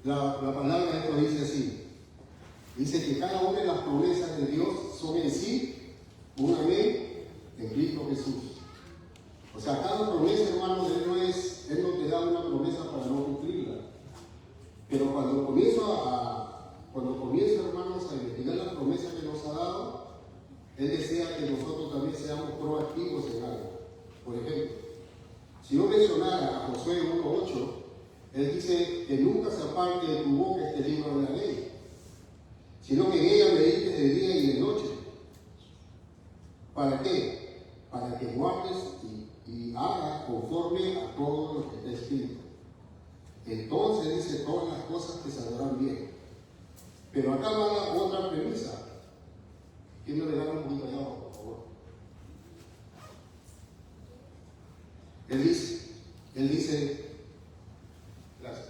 La palabra de esto dice así. Dice que cada una de las promesas de Dios son en sí un amén en Cristo Jesús. O sea, cada promesa, hermanos, Él no te da una promesa para no cumplirla. Pero cuando comienzo, hermanos, a investigar las promesas que nos ha dado, Él desea que nosotros también seamos proactivos en algo. Por ejemplo, si yo mencionara a Josué 1:8, Él dice que nunca se aparte de tu boca este libro de la ley, sino que en ella medites de día y de noche. ¿Para qué? Para que guardes y hagas conforme a todo lo que está escrito. Entonces dice, todas las cosas te saldrán bien. Pero acá va la otra premisa. ¿Quién me le da un poquito allá abajo, por favor? Él dice, gracias.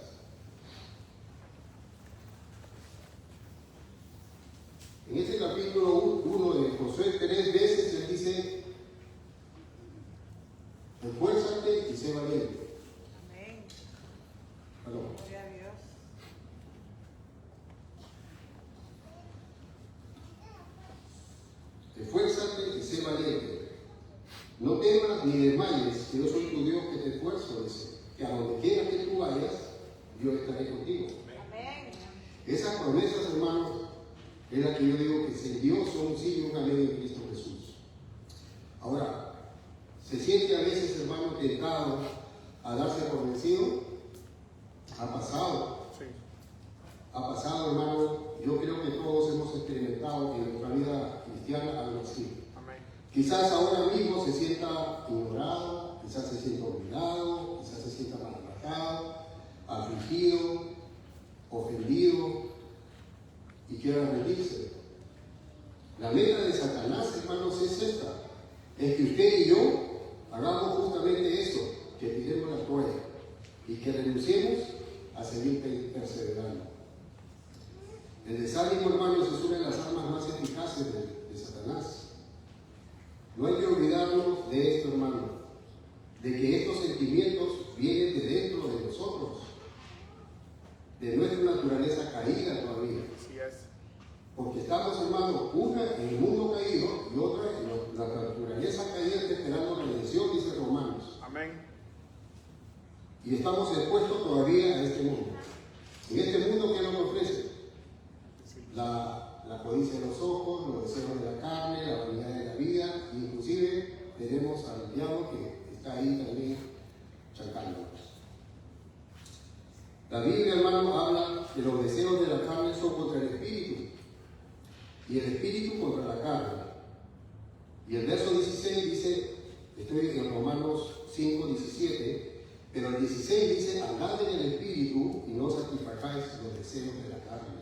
En este capítulo 1 de Josué, 3 veces Él dice, esfuérzate y sé valiente. Amén. Perdón. Gloria a Dios. Esfuérzate y sé valiente. No temas ni desmayes, que yo soy tu Dios que te esfuerzo, dice. Que a donde quiera que tú vayas, yo estaré contigo. Amén. Esas promesas, hermanos, es la que yo digo que si Dios son un sí y un amén en Cristo Jesús. Ahora, se siente a veces, hermano, tentado a darse por vencido. Ha pasado. Sí. Ha pasado, hermano. Yo creo que todos hemos experimentado en nuestra vida cristiana algo así. Amén. Quizás ahora mismo se sienta ignorado, quizás se sienta olvidado, quizás se sienta maltratado, afligido, ofendido y quiera rendirse. La meta de Satanás, hermanos, es esta: es que usted y yo hagamos justamente eso, que tiremos la toalla y que renunciemos a seguir perseverando. El desánimo, hermanos, es una de las armas más eficaces de Satanás. No hay que olvidarnos de esto, hermano, de que estos sentimientos vienen de dentro de nosotros, de nuestra naturaleza caída todavía. Así es. Porque estamos, hermano, una en el mundo caído y otra en la naturaleza caída esperando redención, dice Romanos. Amén. Y estamos expuestos todavía a este mundo. En este mundo, ¿qué nos ofrece? Sí. La codicia de los ojos, los deseos de la carne, la vanidad de la vida, e inclusive tenemos al diablo que está ahí también chancándonos. La Biblia, hermano, habla que los deseos de la carne son contra el espíritu y el espíritu contra la carne. Y el verso 16 dice, estoy en Romanos 5:17, pero el 16 dice, andad en el espíritu y no satisfagáis los deseos de la carne.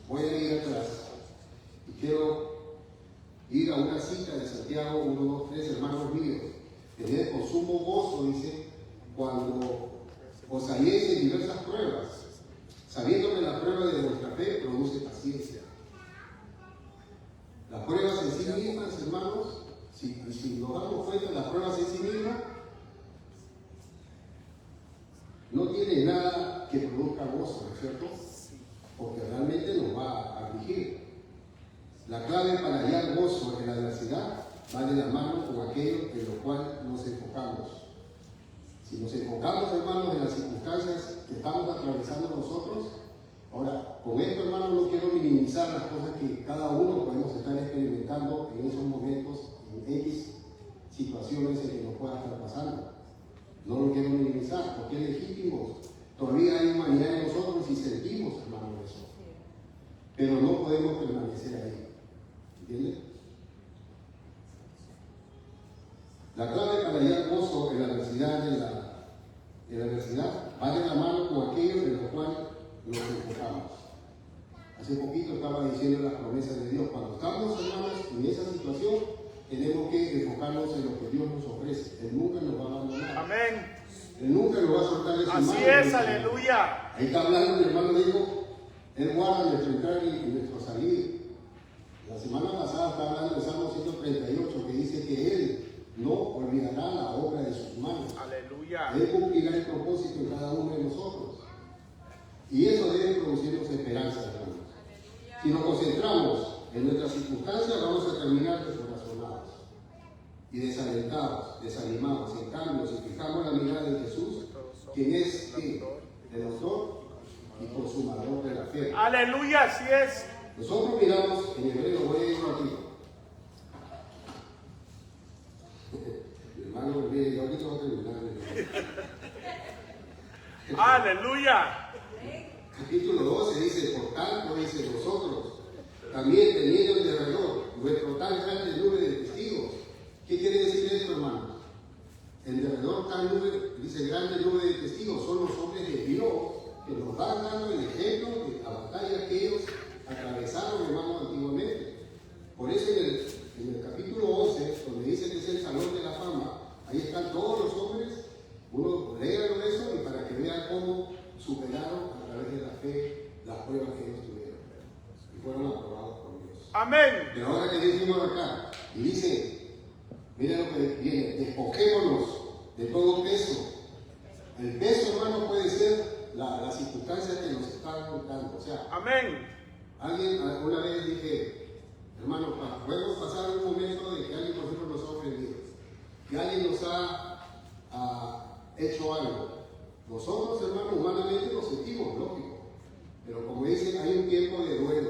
Voy a ir atrás y quiero ir a una cita de Santiago 1, 2, 3, hermanos míos. Tened con sumo gozo, dice, cuando os halléis en diversas pruebas, sabiendo que la prueba de vuestra fe produce paciencia. Las pruebas en sí mismas, hermanos, si nos damos cuenta, las pruebas en sí mismas no tienen nada que produzca gozo, ¿no es cierto? Porque realmente nos va a afligir. La clave para hallar gozo en la adversidad va de la mano con aquello en lo cual nos enfocamos. Si nos enfocamos, hermanos, en las circunstancias que estamos atravesando nosotros, ahora, con esto, hermanos, no quiero minimizar las cosas que cada uno podemos estar experimentando en esos momentos, en X situaciones en que nos pueda estar pasando. No lo quiero minimizar, porque es legítimo. Todavía hay humanidad en nosotros y sentimos, hermanos, eso. Pero no podemos permanecer ahí. ¿Entiendes? La clave para hallar gozo en la adversidad, va de la mano con aquello en lo cual nos enfocamos. Hace poquito estaba diciendo las promesas de Dios. Cuando estamos, hermanos, en esa situación, tenemos que enfocarnos en lo que Dios nos ofrece. Él nunca nos va a abandonar. Amén. Él nunca nos va a soltar de su mano. Así es, aleluya. Ahí está hablando mi hermano, dijo, Él guarda nuestro entrar y nuestro salir. La semana pasada estaba hablando de Salmo 138, que dice que Él no olvidará la obra de sus manos. Aleluya. Él cumplirá el propósito en cada uno de nosotros. Y eso debe producirnos esperanza, hermanos. Si nos concentramos en nuestras circunstancias, vamos a terminar descorazonados y desalentados, desanimados. En cambio, si fijamos la mirada en Jesús, quien es el autor y consumador de la fe. Aleluya, así es. Nosotros miramos en hebreo, voy a ir un ratito. Mi hermano, mire, yo ahorita voy a terminar. Aleluya. Capítulo 12 dice, por tanto, dice nosotros, también teniendo en derredor nuestro tan grande nube de testigos. ¿Qué quiere decir esto, hermanos? En derredor tan nube, dice grande nube de testigos, son los hombres de Dios que nos van dando el ejemplo de la batalla que ellos atravesaron, hermanos, antiguamente. Por eso en el capítulo 11, donde dice que es el salón de la fama, ahí están todos los hombres, uno léalo eso y para que vean cómo superaron a través de la fe las pruebas que ellos tuvieron y fueron aprobados por Dios. Amén. Pero ahora que decimos acá, y dice, mira lo que viene, despojémonos de todo peso. El peso, hermano, puede ser las circunstancias que nos están dando. O sea, Amén. alguien, una vez dije, hermano, podemos pasar un momento de que alguien, por ejemplo, nos ha ofendido, que alguien nos ha hecho algo. Nosotros, hermano, humanamente lo sentimos, lógico. Pero como dicen, hay un tiempo de duelo,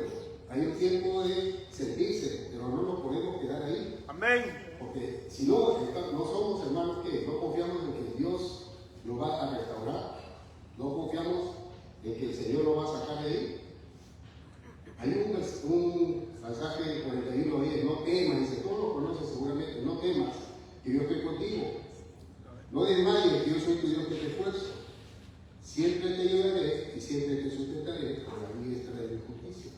hay un tiempo de sentirse, pero no nos podemos quedar ahí. Amén. Porque si no, no somos hermanos que no confiamos en que Dios lo va a restaurar, no confiamos en que el Señor lo va a sacar de ahí. Hay un pasaje por el que digo, no temas, dice, todos lo conocen seguramente, no temas, que yo estoy contigo. No desmayes, que yo soy tu Dios que te esfuerzo. Siempre te ayudaré y siempre te sustentaré con la diestra de mi justicia.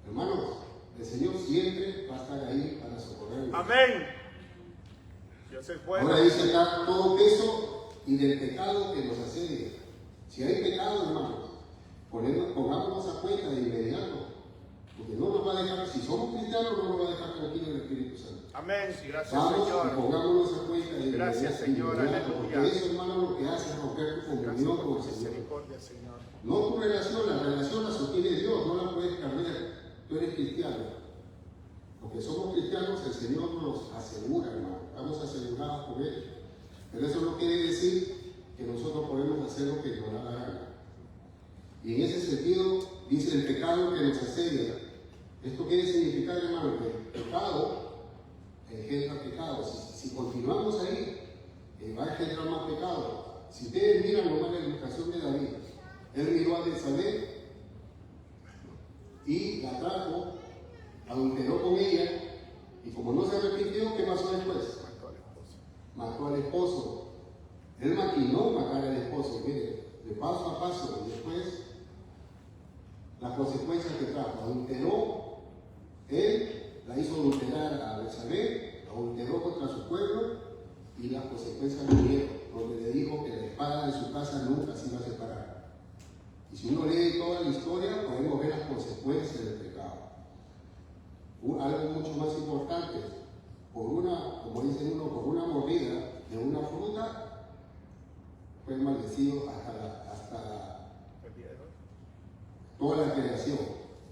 Hermanos, el Señor siempre va a estar ahí para socorrernos. Amén. Dios es bueno. Ahora dice acá, todo peso y del pecado que nos asedia. Si hay pecado, hermanos, pongámonos a cuenta de inmediato. Porque no nos va a dejar, si somos cristianos, no nos va a dejar tranquilo el Espíritu Santo. Amén. Gracias, Vamos y Señor. pongámonos a cuenta de Gracias, Señor. inmediato, Aleluya. porque eso, hermano, lo que hace es romper tu Gracias comunión por con tu el Señor. misericordia, Señor. No tu relación, la relación la sostiene Dios, no la puedes perder. Tú eres cristiano. Porque somos cristianos, el Señor nos asegura, hermano. Estamos asegurados por Él. Pero eso no quiere decir que nosotros podemos hacer lo que nos da la gana. Y en ese sentido, dice el pecado que nos asedia. Esto quiere significar, hermano, que el pecado engendra pecado. Si continuamos ahí, va a engendrar más pecado. Si ustedes miran nomás la ilustración de David, él miró a Betsabé y la trajo, adulteró con ella, y como no se arrepintió, ¿qué pasó después? Mató al esposo. Él maquinó matar al esposo, mire, de paso a paso, y después las consecuencias que trajo. Adulteró, él la hizo adulterar a Betsabé, adulteró contra su pueblo, y las consecuencias vinieron, donde le dijo que la espada de su casa nunca se iba a separar. Y si uno lee toda la historia, podemos ver las consecuencias del pecado. Algo mucho más importante, como dice uno, por una mordida de una fruta, fue maldecido hasta toda la creación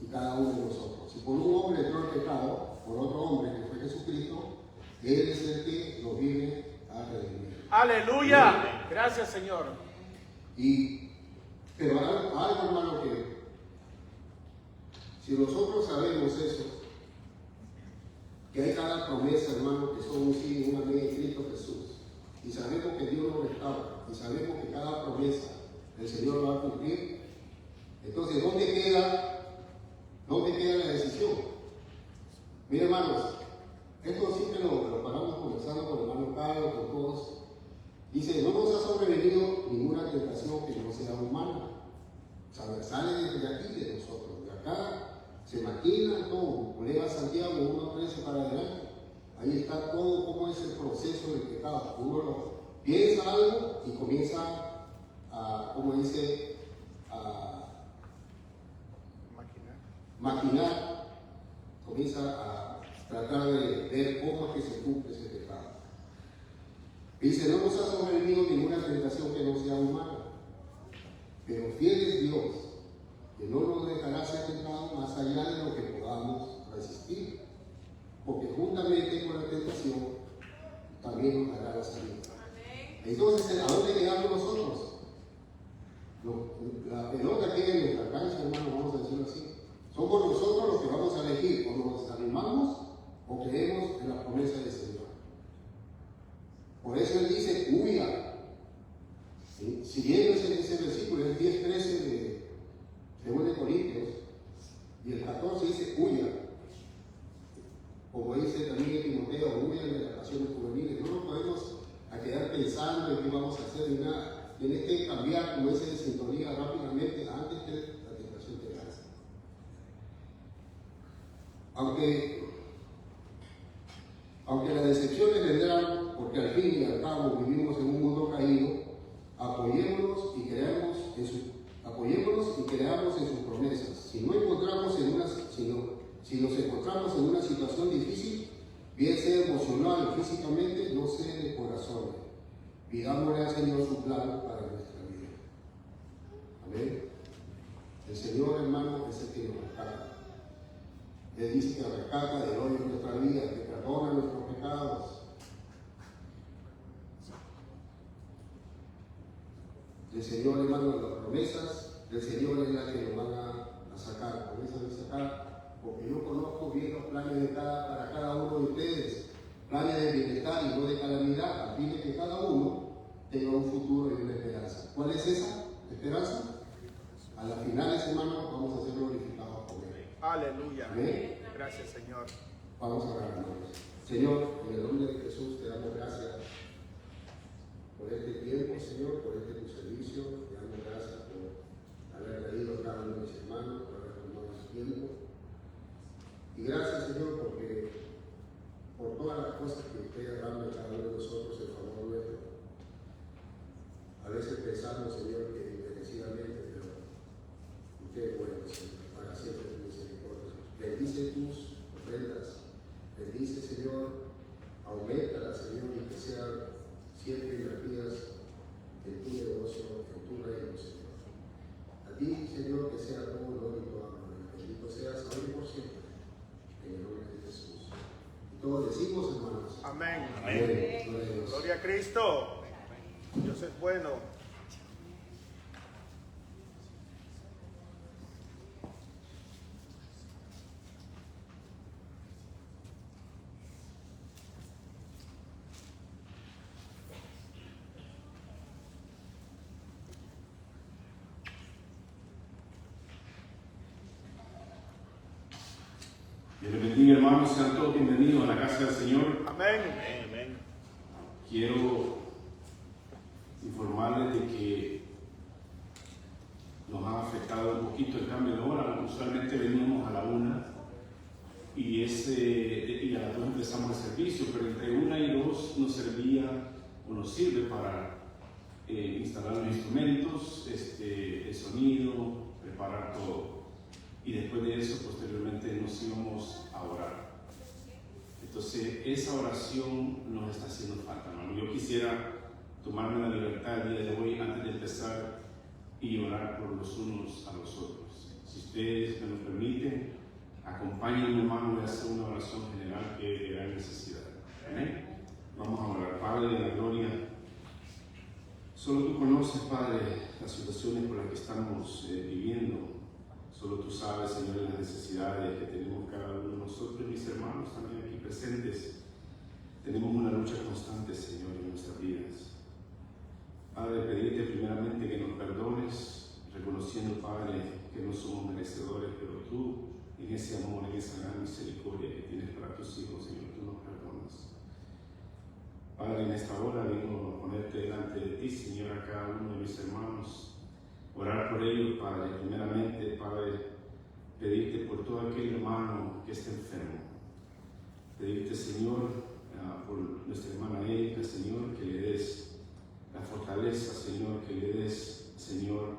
y cada uno de nosotros. Si por un hombre entró el pecado, por otro hombre que fue Jesucristo, Él es el que nos viene a redimir. Aleluya. Gracias, Señor. Pero algo, hermano, que si nosotros sabemos eso, que hay cada promesa, hermano, que son un sí y un amén en Cristo Jesús, y sabemos que Dios nos restaura, y sabemos que cada promesa el Señor lo va a cumplir, entonces, ¿dónde queda la decisión? Mire, hermanos, esto siempre lo paramos conversando con el hermano Pablo, con todos. Dice, no nos ha sobrevenido ninguna tentación que no sea humana. O sea, sale desde aquí de nosotros. De acá se maquina todo. Leva Santiago 1:13 para adelante. Ahí está todo cómo es el proceso del pecado. Uno piensa algo y comienza a, como dice, a maquinar. Comienza a tratar de ver cómo es que se cumple ese pecado. Dice, no nos ha sobrevenido ninguna tentación que no sea humana, pero fiel es Dios, que no nos dejará ser tentados más allá de lo que podamos resistir, porque juntamente con la tentación también nos dará la salida. Entonces, ¿a dónde quedamos nosotros? La pelota queda en nuestra cancha, hermano, vamos a decirlo así. Somos nosotros los que vamos a elegir, o nos animamos o creemos en la promesa del Señor. Por eso Él dice, huya. ¿Sí? Siguiendo ese versículo, el 10:13 de 2 Corintios, y el 14 dice, huya. Como dice también Timoteo, huyan de las pasiones juveniles. No nos podemos a quedar pensando en qué vamos a hacer ni nada. Tienes que cambiar, como dice, de sintonía rápidamente antes que la tentación te gane. Aunque las decepciones vendrán, porque al fin y al cabo vivimos en un mundo caído, apoyémonos y creamos en sus promesas. Si nos encontramos en una situación difícil, bien sea emocional o físicamente, no sea de corazón, pidámosle al Señor su plan para nuestra vida. Amén. El Señor, hermano, es el que nos rescata. Él dice que rescata del hoyo en nuestra vida, que perdona nuestros pecados. El Señor, hermano, las promesas del Señor es la que nos van a sacar. Promesas de sacar, porque yo conozco bien los planes para cada uno de ustedes. Planes de bienestar y no de calamidad, a fin de que cada uno tenga un futuro y una esperanza. ¿Cuál es esa esperanza? A las finales, hermano, vamos a ser glorificados por Él. Aleluya. Amén. Gracias, Señor. Vamos a orar, hermanos. Señor, en el nombre de Jesús te damos gracias por este tiempo, Señor, por este tu servicio. Te damos gracias por haber traído a cada uno de mis hermanos, por haber tomado su tiempo. Y gracias, Señor, porque por todas las cosas que usted derrama en cada uno de nosotros en favor nuestro. A veces pensamos, Señor, que merecidamente, pero usted es bueno, Señor, para siempre tu misericordia. Bendice tus ofrendas, bendice, Señor, auméntala, Señor, y que sean siempre invertidas en tu negocio, en tu reino, Señor. A ti, Señor, que sea todo honor y toda gloria. Bendito seas hoy y por siempre, en el nombre de Jesús. Todos decimos, hermanos. Amén. Amén. Gloria a Cristo. Dios es bueno. Dios les bendiga, hermanos, sean todos bienvenidos a la casa del Señor. Amén. Amén. Quiero informarles de que nos ha afectado un poquito el cambio de hora. Usualmente veníamos a la 1 y a las 2 empezamos el servicio, pero entre 1 y 2 nos servía o nos sirve para instalar los instrumentos, el sonido, preparar todo. Y después de eso, posteriormente nos íbamos a orar. Entonces, esa oración nos está haciendo falta, hermano. Yo quisiera tomarme la libertad el día de hoy, antes de empezar, y orar por los unos a los otros. Si ustedes me lo permiten, acompáñenme, hermano, y hacer una oración general que es de gran necesidad. Amén. Vamos a orar. Padre de la gloria, solo tú conoces, Padre, las situaciones por las que estamos viviendo. Solo tú sabes, Señor, las necesidades que tenemos cada uno de nosotros y mis hermanos también aquí presentes. Tenemos una lucha constante, Señor, en nuestras vidas. Padre, pedirte primeramente que nos perdones, reconociendo, Padre, que no somos merecedores, pero tú, en ese amor, en esa gran misericordia que tienes para tus hijos, Señor, tú nos perdonas. Padre, en esta hora vengo a ponerte delante de ti, Señor, a cada uno de mis hermanos. Orar por ellos, Padre. Primeramente, Padre, pedirte por todo aquel hermano que esté enfermo. Pedirte, Señor, por nuestra hermana Erika, Señor, que le des la fortaleza, Señor, que le des, Señor,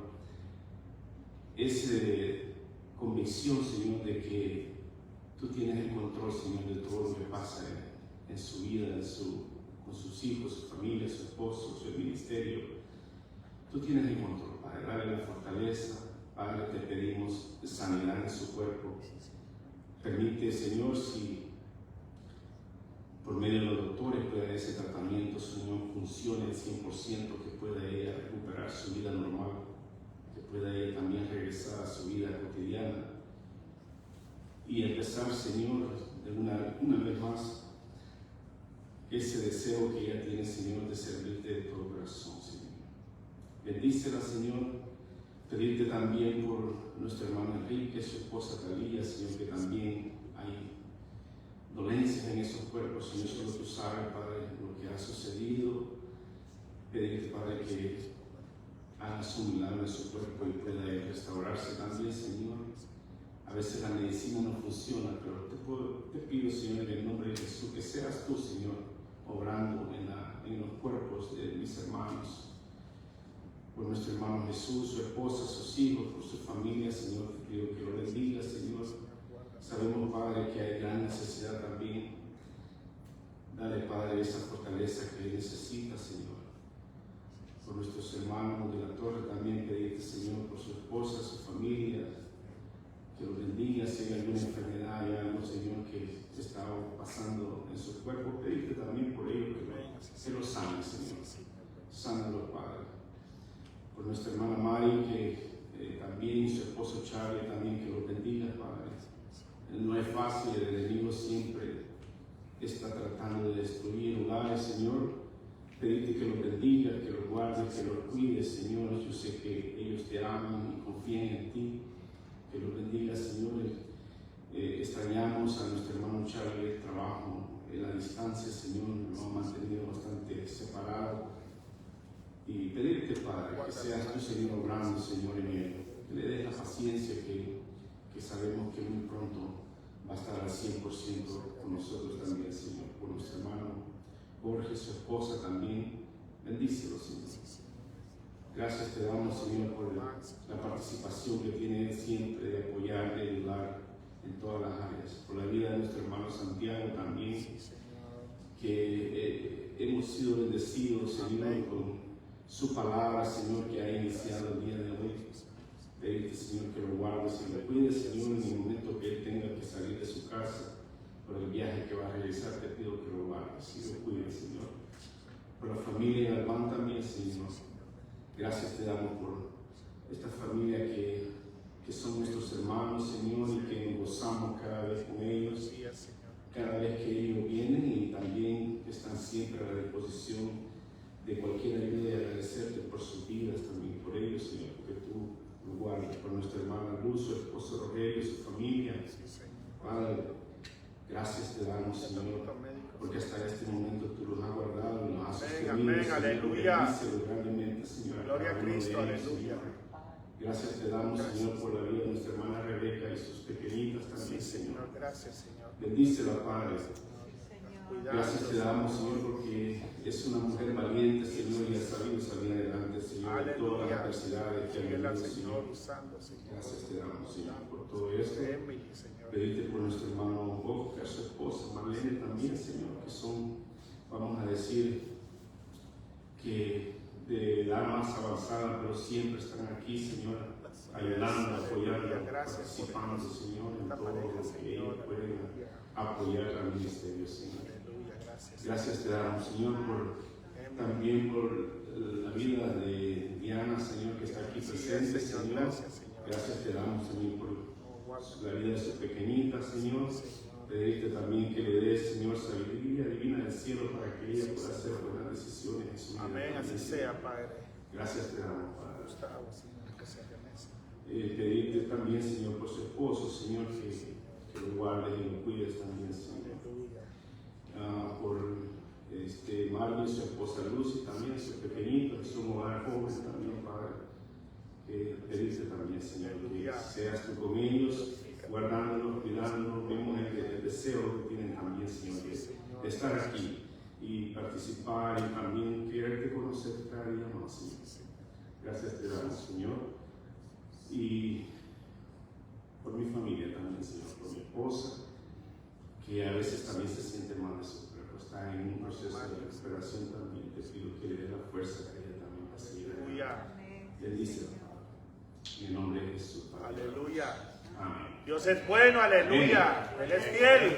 esa convicción, Señor, de que tú tienes el control, Señor, de todo lo que pasa en su vida, en su con sus hijos, su familia, su esposo, su ministerio. Tú tienes el control, Padre, dale la fortaleza. Padre, te pedimos sanidad en su cuerpo. Permite, Señor, si por medio de los doctores pueda ese tratamiento, Señor, funcione al 100%, que pueda ella recuperar su vida normal, que pueda ella también regresar a su vida cotidiana y empezar, Señor, de una vez más ese deseo que ella tiene, Señor, de servirte de todo corazón, Señor. Bendícela, Señor. Pedirte también por nuestro hermano Enrique, su esposa Talía, Señor, que también hay dolencias en esos cuerpos, Señor, solo tú sabes, Padre, lo que ha sucedido. Pedirte, Padre, que hagas un milagro en su cuerpo y pueda restaurarse también, Señor. A veces la medicina no funciona, pero te pido, Señor, en el nombre de Jesús, que seas tú, Señor, obrando en los cuerpos de mis hermanos. Por nuestro hermano Jesús, su esposa, sus hijos, por su familia, Señor, te pido que lo bendiga, Señor. Sabemos, Padre, que hay gran necesidad también. Dale, Padre, esa fortaleza que él necesita, Señor. Por nuestros hermanos de la torre también pedirte, Señor, por su esposa, su familia, que lo bendiga. Si hay alguna enfermedad, hay algo, Señor, que está pasando en su cuerpo, pedirte también por ello que lo sane, Señor. Sánalo, Padre. Por nuestra hermana Mari, que también, su esposo Charlie, también que lo bendiga, Padre. No es fácil, el enemigo siempre está tratando de destruir hogares, Señor. Pedirte que lo bendiga, que lo guardes, que lo cuides, Señor. Yo sé que ellos te aman y confían en ti. Que lo bendiga, Señor. Extrañamos a nuestro hermano Charlie, el trabajo en la distancia, Señor. Nos ha mantenido bastante separados. Y pedirte, Padre, que seas tú, Señor, obrando, Señor, en él. Que le des la paciencia que sabemos que muy pronto va a estar al 100% con nosotros también, Señor. Por nuestro hermano Jorge, su esposa también. Bendícelo, Señor. Gracias te damos, Señor, por la participación que tiene él siempre de apoyar, de ayudar en todas las áreas. Por la vida de nuestro hermano Santiago también, que hemos sido bendecidos, Señor, con su palabra, Señor, que ha iniciado el día de hoy. Pedirte, Señor, que lo guardes y lo cuides, Señor, en el momento que él tenga que salir de su casa por el viaje que va a realizar. Te pido que lo guardes y lo cuides, Señor. Por la familia de Albán también, Señor. Gracias te damos por esta familia que son nuestros hermanos, Señor, y que nos gozamos cada vez con ellos, cada vez que ellos vienen, y también están siempre a la disposición de cualquier ayuda, y agradecerte por sus vidas también, por ellos, Señor, porque tú lo guardas. Por nuestra hermana Luz, su esposo Rogelio, su familia. Padre, gracias te damos, Señor, porque hasta este momento tú los has guardado y los has sostenido. Amén, aleluya. Señor, Gloria a Cristo, aleluya. Gracias te damos, Señor, por la vida de nuestra hermana Rebeca y sus pequeñitas también, Señor. Gracias, Señor. Bendícela, Padre. Gracias te damos, Señor, porque es una mujer valiente, Señor, y ha sabido salir adelante, Señor, de todas las adversidades que ha vivido, Señor. Gracias te damos, Señor, por todo esto. Pedirte por nuestro hermano Oscar, su esposa, Marlene también, Señor, que son, vamos a decir, que de edad más avanzada, pero siempre están aquí, Señor, ayudando, apoyando, participando, Señor, en todo lo que ellos pueden apoyar al ministerio, Señor. Gracias te damos, Señor, también por la vida de Diana, Señor, que está aquí presente, Señor. Gracias te damos, Señor, por la vida de sus pequeñitas, Señor. Pedirte también que le des, Señor, sabiduría divina del cielo para que ella pueda hacer buenas decisiones en su vida. Amén, así sea, Padre. Gracias te damos, Padre. Pedirte también, Señor, por su esposo, Señor, que lo guardes y lo cuides también, Señor. Por Marvin, su esposa Lucy, también sus pequeñitos, que son hogares jóvenes también, Padre. Pedirte también, Señor, que seas tú con ellos, guardándolos, cuidándolos. Vemos el deseo que tienen también, Señor, de estar aquí y participar y también quererte conocer cada día más, Señor. Gracias te damos, Señor. Y por mi familia también, Señor, por mi esposa, que a veces también se siente mal de sus cuerpos está en un proceso de recuperación también. Te pido que le dé la fuerza que ella también va a seguir. Aleluya. Bendice, en el nombre de Jesús. Aleluya. Amén. Dios es bueno, aleluya. Él es fiel.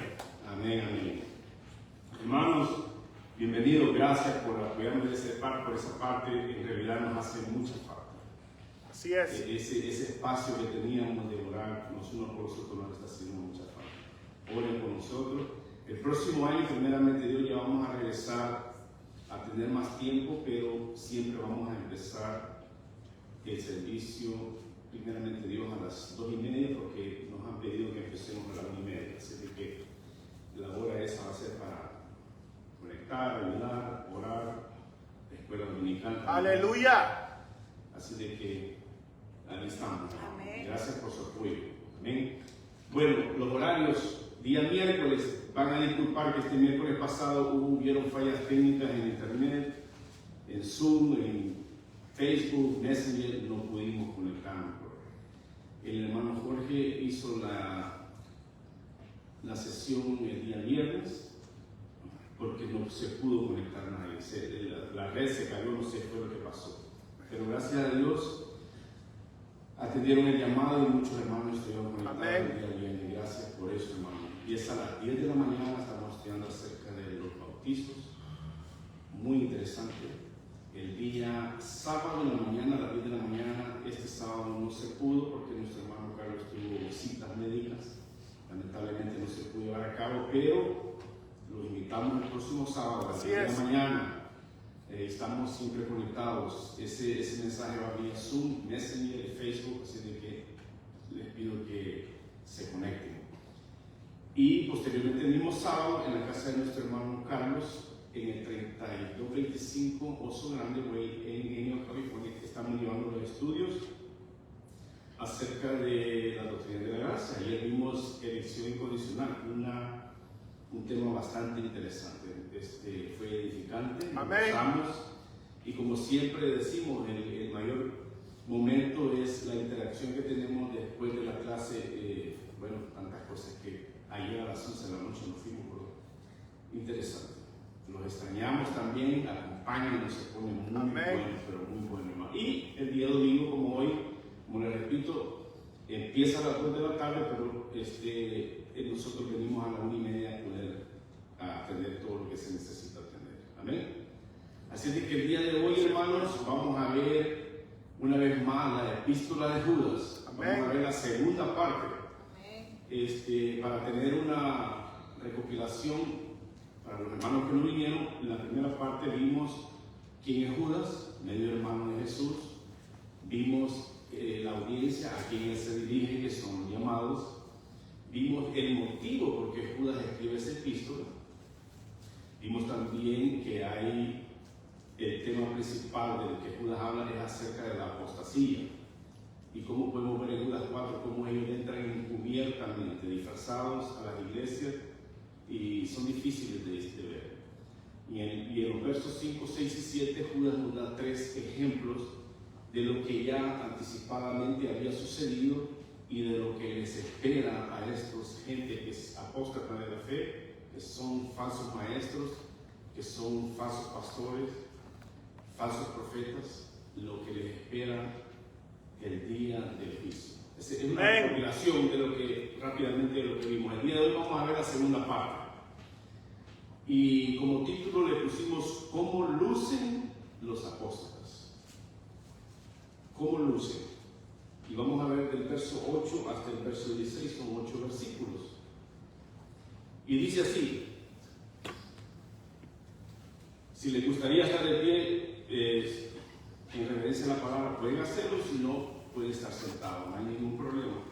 Amén, amén. Hermanos, bienvenidos, gracias por apoyarnos por esa parte, en realidad nos hace mucha falta. Así es. Ese espacio que teníamos de orar los unos por los otros nos está haciendo mucha falta. Oren por nosotros. El próximo año, primeramente Dios, ya vamos a regresar a tener más tiempo, pero siempre vamos a empezar el servicio, primeramente Dios, a las 2:30, porque nos han pedido que empecemos a las 1:30. Así de que la hora esa va a ser para conectar, ayudar, orar, la escuela dominical. Aleluya. Así de que ahí estamos. Amén. Gracias por su apoyo. Amén. Bueno, los horarios, día miércoles, van a disculpar que este miércoles pasado hubieron fallas técnicas en internet, en Zoom, en Facebook, Messenger, no pudimos conectarnos. El hermano Jorge hizo la sesión el día viernes porque no se pudo conectar nadie. La red se cayó, no sé qué fue lo que pasó. Pero gracias a Dios atendieron el llamado y muchos hermanos estuvieron conectados el día viernes. Gracias por eso, hermano. Y es a las 10 de la mañana, estamos estudiando acerca de los bautismos. Muy interesante. El día sábado en la mañana, a las 10 de la mañana, este sábado no se pudo porque nuestro hermano Carlos tuvo citas médicas. Lamentablemente no se pudo llevar a cabo, pero los invitamos el próximo sábado a las 10 de la mañana. Estamos siempre conectados. Ese mensaje va vía Zoom, Messenger, Facebook, así de que les pido que se conecten. Y posteriormente el mismo sábado en la casa de nuestro hermano Carlos, en el 3225 Oso Grande Way en Enio, California, que estamos llevando los estudios acerca de la doctrina de la gracia. Ayer vimos elección incondicional, un tema bastante interesante. Fue edificante. Amén. Y como siempre decimos, el mayor momento es la interacción que tenemos después de la clase. Bueno, tantas cosas que ayer a las 11 de la noche nos fuimos, pero interesante. Los extrañamos también, acompáñenos, se pone muy bueno, pero muy bueno, hermano. Y el día domingo, como hoy, como les repito, empieza a las 2 de la tarde, pero nosotros venimos a la 1:30 a poder atender todo lo que se necesita atender. Amén. Así es que el día de hoy, hermanos, vamos a ver una vez más la epístola de Judas. Amén. Vamos a ver la segunda parte. Amén. Para tener una recopilación. Para los hermanos que no vinieron, en la primera parte vimos quién es Judas, medio hermano de Jesús. Vimos la audiencia a quien él se dirige, que son llamados. Vimos el motivo por qué Judas escribe esa epístola. Vimos también que hay el tema principal del que Judas habla es acerca de la apostasía. Y cómo podemos ver en Judas 4 cómo ellos entran encubiertamente, disfrazados a las iglesias, y son difíciles de ver. Y en los versos 5, 6 y 7 Judas nos da 3 ejemplos de lo que ya anticipadamente había sucedido y de lo que les espera a estos gente que es apóstata de la fe, que son falsos maestros, que son falsos pastores, falsos profetas, lo que les espera el día del juicio. Es una recopilación de lo que rápidamente de lo que vimos. El día de hoy vamos a ver la segunda parte. Y como título le pusimos ¿Cómo lucen los apóstoles? ¿Cómo lucen? Y vamos a ver del verso 8 hasta el verso 16, son 8 versículos. Y dice así: si les gustaría estar de pie, en reverencia a la palabra, pueden hacerlo, si no, pueden estar sentados, no hay ningún problema.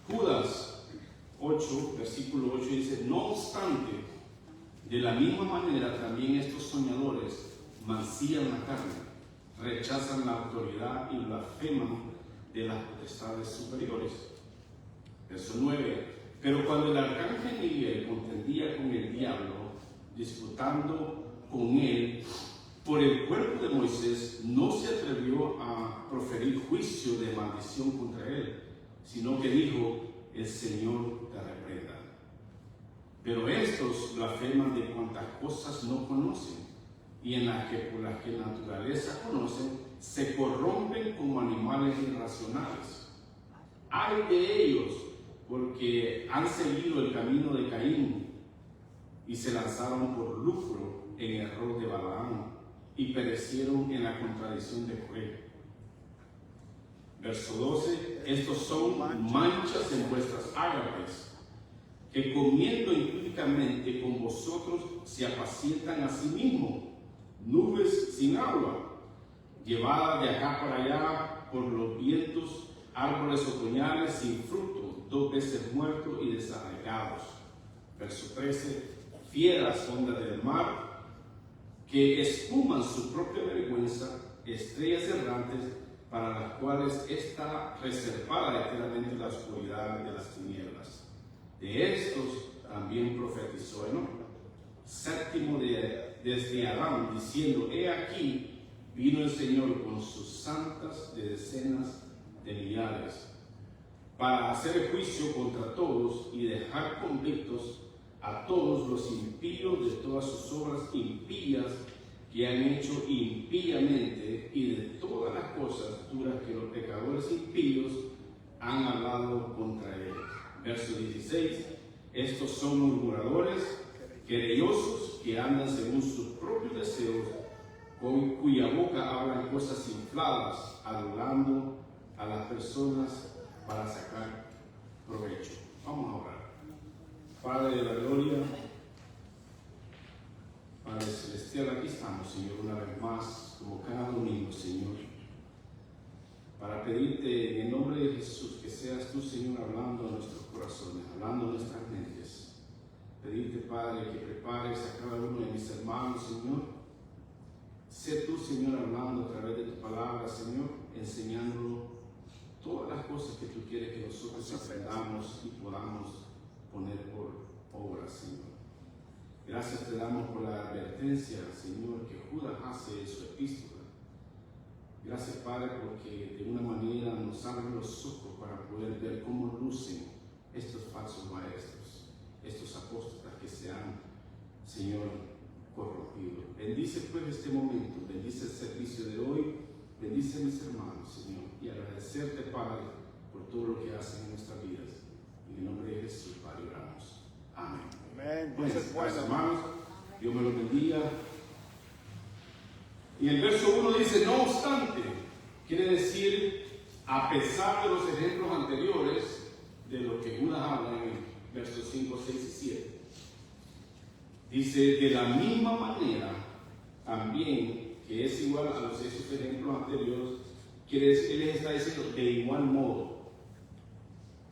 Judas 8, versículo 8 dice: no obstante, de la misma manera también estos soñadores mancillan la carne, rechazan la autoridad y blasfeman de las potestades superiores. Verso 9: pero cuando el arcángel Miguel contendía con el diablo, disputando con él por el cuerpo de Moisés, no se atrevió a proferir juicio de maldición contra él, sino que dijo: el Señor te reprenda. Pero estos blasfeman de cuantas cosas no conocen, y en las que por las que la naturaleza conocen, se corrompen como animales irracionales. Ay de ellos, porque han seguido el camino de Caín y se lanzaron por lucro en error de Balaam y perecieron en la contradicción de Coré. Verso 12: estos son manchas en vuestras ágapes, que comiendo impúdicamente con vosotros se apacientan a sí mismos, nubes sin agua, llevadas de acá para allá por los vientos, árboles otoñales sin fruto, 2 veces muertos y desarraigados. Verso 13: fieras ondas del mar, que espuman su propia vergüenza, estrellas errantes, para las cuales está reservada eternamente la oscuridad de las tinieblas. De estos también profetizó Enoc, séptimo desde Adán, diciendo: he aquí, vino el Señor con sus santas de decenas de millares, para hacer juicio contra todos y dejar convictos a todos los impíos de todas sus obras impías que han hecho impíamente, y de todas las cosas duras que los pecadores impíos han hablado contra él. Verso 16: estos son murmuradores, querellosos, que andan según sus propios deseos, cuya boca hablan cosas infladas, adulando a las personas para sacar provecho. Vamos a orar. Padre de la gloria, Padre celestial, aquí estamos, Señor, una vez más, como cada domingo, Señor, para pedirte en el nombre de Jesús que seas tú, Señor, hablando a nuestros corazones, hablando a nuestras mentes. Pedirte, Padre, que prepares a cada uno de mis hermanos, Señor. Sé tú, Señor, hablando a través de tu palabra, Señor, enseñándolo todas las cosas que tú quieres que nosotros aprendamos y podamos poner por obra, Señor. Gracias te damos por la advertencia, Señor, que Judas hace en su epístola. Gracias, Padre, porque de una manera nos abren los ojos para poder ver cómo lucen estos falsos maestros, estos apóstoles que se han, Señor, corrompido. Bendice pues este momento, bendice el servicio de hoy, bendice a mis hermanos, Señor, y agradecerte, Padre, por todo lo que hacen en nuestras vidas. En el nombre de Jesús, Padre, oramos. Amén. Amén. Pues, Dios es bueno. hermanos, Dios me los bendiga. Y el verso 1 dice: no obstante, quiere decir, a pesar de los ejemplos anteriores, de lo que Judas habla en el versos 5, 6 y 7. Dice: de la misma manera, también, que es igual a los esos ejemplos anteriores, quiere decir, él les está diciendo, de igual modo,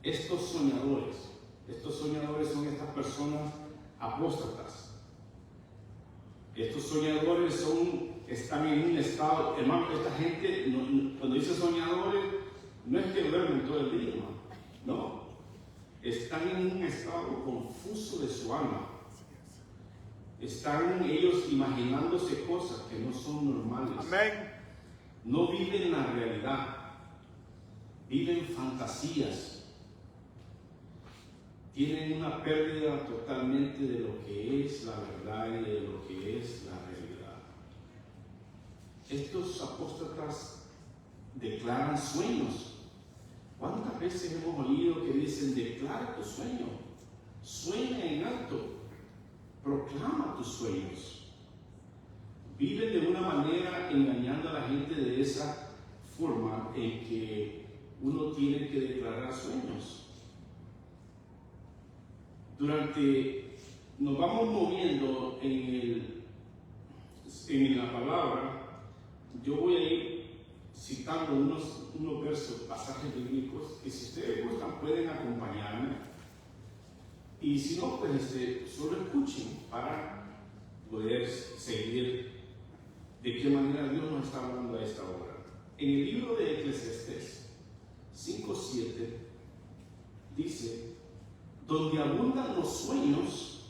estos soñadores son estas personas apóstatas. Estos soñadores están en un estado, hermano, esta gente, cuando dice soñadores, no es que duermen todo el día, no. Están en un estado confuso de su alma. Están ellos imaginándose cosas que no son normales. Amén. No viven la realidad, viven fantasías. Tienen una pérdida totalmente de lo que es la verdad y de lo que es la realidad. Estos apóstatas declaran sueños. ¿Cuántas veces hemos oído que dicen: declara tu sueño, sueña en alto, proclama tus sueños? Viven de una manera engañando a la gente de esa forma en que uno tiene que declarar sueños. Nos vamos moviendo en la palabra. Yo voy a ir citando unos versos, pasajes bíblicos, que si ustedes gustan pueden acompañarme, y si no, pues solo escuchen para poder seguir de qué manera Dios nos está hablando a esta hora. En el libro de Eclesiastés 5:7 dice: donde abundan los sueños,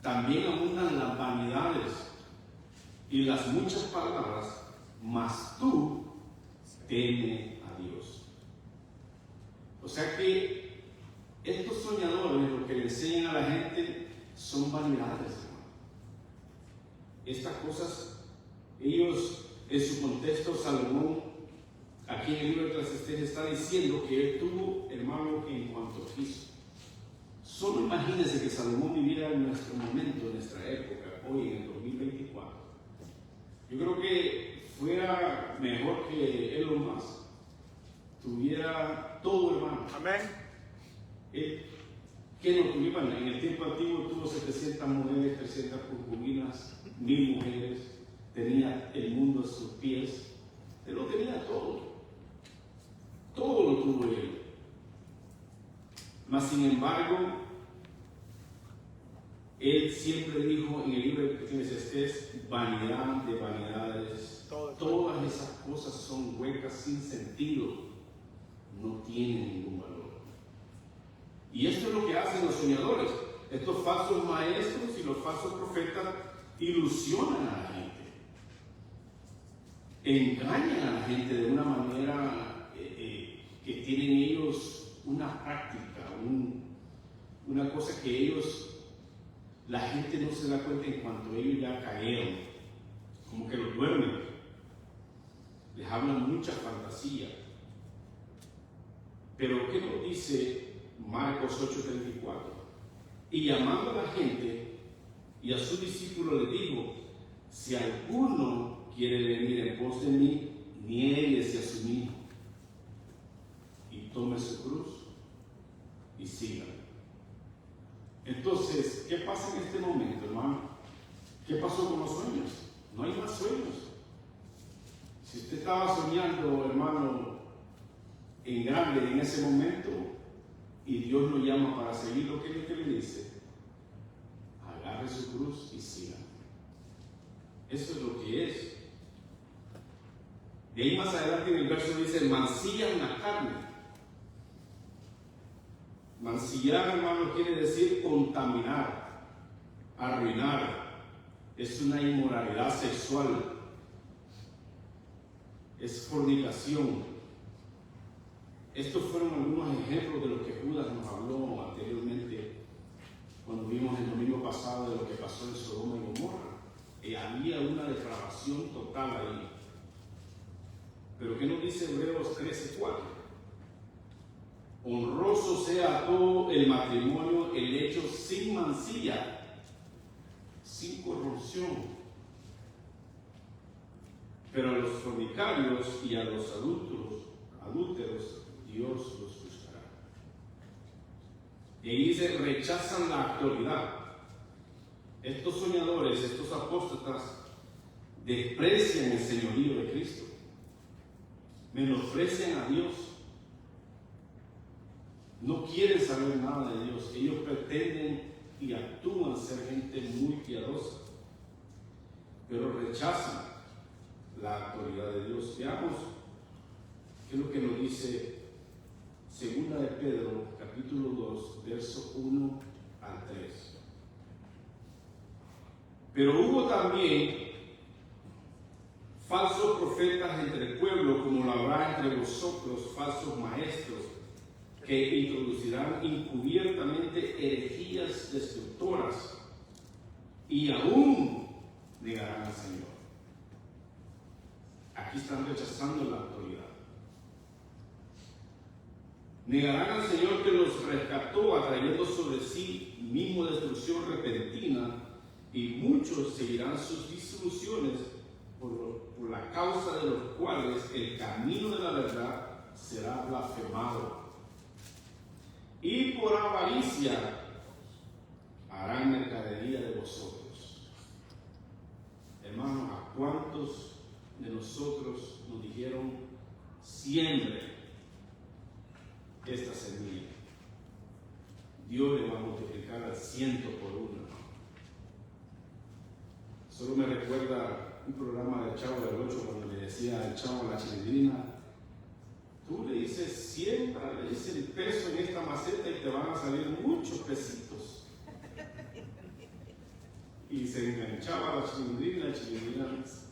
también abundan las vanidades y las muchas palabras, mas tú teme a Dios. O sea que estos soñadores lo que le enseñan a la gente son vanidades, hermano. Estas cosas, ellos, en su contexto, Salomón, aquí en el libro de Eclesiastés, está diciendo que él tuvo, hermano, en cuanto quiso. Solo imagínense que Salomón viviera en nuestro momento, en nuestra época, hoy en el 2024. Yo creo que fuera mejor que Elon Musk tuviera todo, hermano. Amén. Que no tuviera, en el tiempo antiguo tuvo 700 mujeres, 300 concubinas, 1000 mujeres, tenía el mundo a sus pies, él lo tenía todo. Todo lo tuvo él. Mas sin embargo, él siempre dijo en el libro de Eclesiastés, vanidad de vanidades, todas esas cosas son huecas sin sentido, no tienen ningún valor. Y esto es lo que hacen los soñadores. Estos falsos maestros y los falsos profetas ilusionan a la gente, engañan a la gente de una manera que tienen ellos una práctica, una cosa que ellos, la gente no se da cuenta en cuanto ellos ya cayeron, como que los duermen, les hablan mucha fantasía. Pero ¿qué nos dice Marcos 8:34? Y llamando a la gente y a sus discípulos les dijo: si alguno quiere venir en pos de mí, niéguese a sí mismo y tome su cruz y sígame. Entonces, ¿qué pasa en este momento, hermano? ¿Qué pasó con los sueños? No hay más sueños. Si usted estaba soñando, hermano, en grande en ese momento y Dios lo llama para seguir, lo que le dice: agarre su cruz y sígame. Eso es lo que es. De ahí más adelante en el verso dice: mancillan la carne. Mancillar, hermano, quiere decir contaminar, arruinar. Es una inmoralidad sexual, es fornicación. Estos fueron algunos ejemplos de lo que Judas nos habló anteriormente cuando vimos el domingo pasado de lo que pasó en Sodoma y Gomorra. Había una depravación total ahí. Pero ¿qué nos dice Hebreos 13:4? Honroso sea todo el matrimonio, el hecho sin mancilla, sin corrupción. Pero a los fornicarios y a los adúlteros, Dios los juzgará. Y ahí dice: rechazan la autoridad. Estos soñadores, estos apóstatas, desprecian el señorío de Cristo, menosprecian a Dios. No quieren saber nada de Dios. Ellos pretenden y actúan ser gente muy piadosa, pero rechazan la autoridad de Dios. Veamos qué es lo que nos dice Segunda de Pedro, capítulo 2, verso 1 al 3. Pero hubo también falsos profetas entre el pueblo, como lo habrá entre vosotros falsos maestros, que introducirán encubiertamente herejías destructoras y aún negarán al Señor. Aquí están rechazando la autoridad. Negarán al Señor que los rescató, atrayendo sobre sí mismo destrucción repentina, y muchos seguirán sus disoluciones, por la causa de los cuales el camino de la verdad será blasfemado. Y por avaricia harán mercadería de vosotros. Hermanos, ¿a cuántos de nosotros nos dijeron: siembre esta semilla? Dios le va a multiplicar al 100 por 1. Solo me recuerda un programa del Chavo del Ocho, cuando le decía al Chavo a la Chilindrina: tú le dices siembra, le dices el peso en esta maceta y te van a salir muchos pesitos. Y se enganchaba la Chilindrina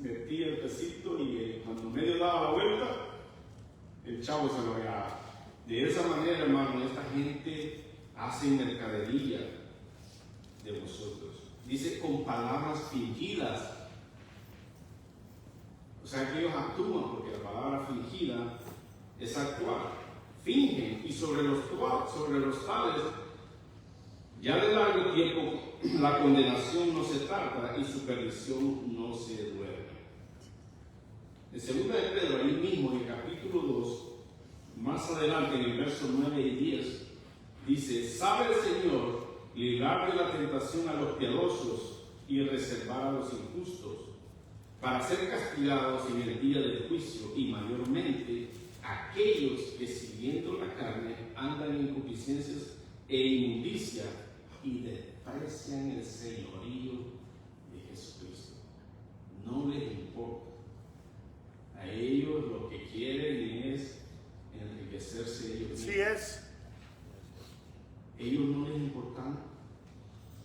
metía el pesito y cuando medio daba la vuelta, el Chavo se lo agarraba. De esa manera, hermano, esta gente hacen mercadería de vosotros. Dice con palabras fingidas. O sea que ellos actúan, porque la palabra fingida es actuar. Fingen, y sobre los tales, ya de largo tiempo la condenación no se tarda y su perdición no se duerme. En 2 de Pedro, ahí mismo en el capítulo 2, más adelante en el verso 9 y 10, dice: sabe el Señor librar de la tentación a los piadosos y reservar a los injustos, para ser castigados en el día del juicio, y mayormente aquellos que siguiendo la carne andan en concupiscencias e inmundicia y desprecian el señorío de Jesucristo. No les importa. A ellos lo que quieren es enriquecerse ellos mismos. Así es. Ellos no les importan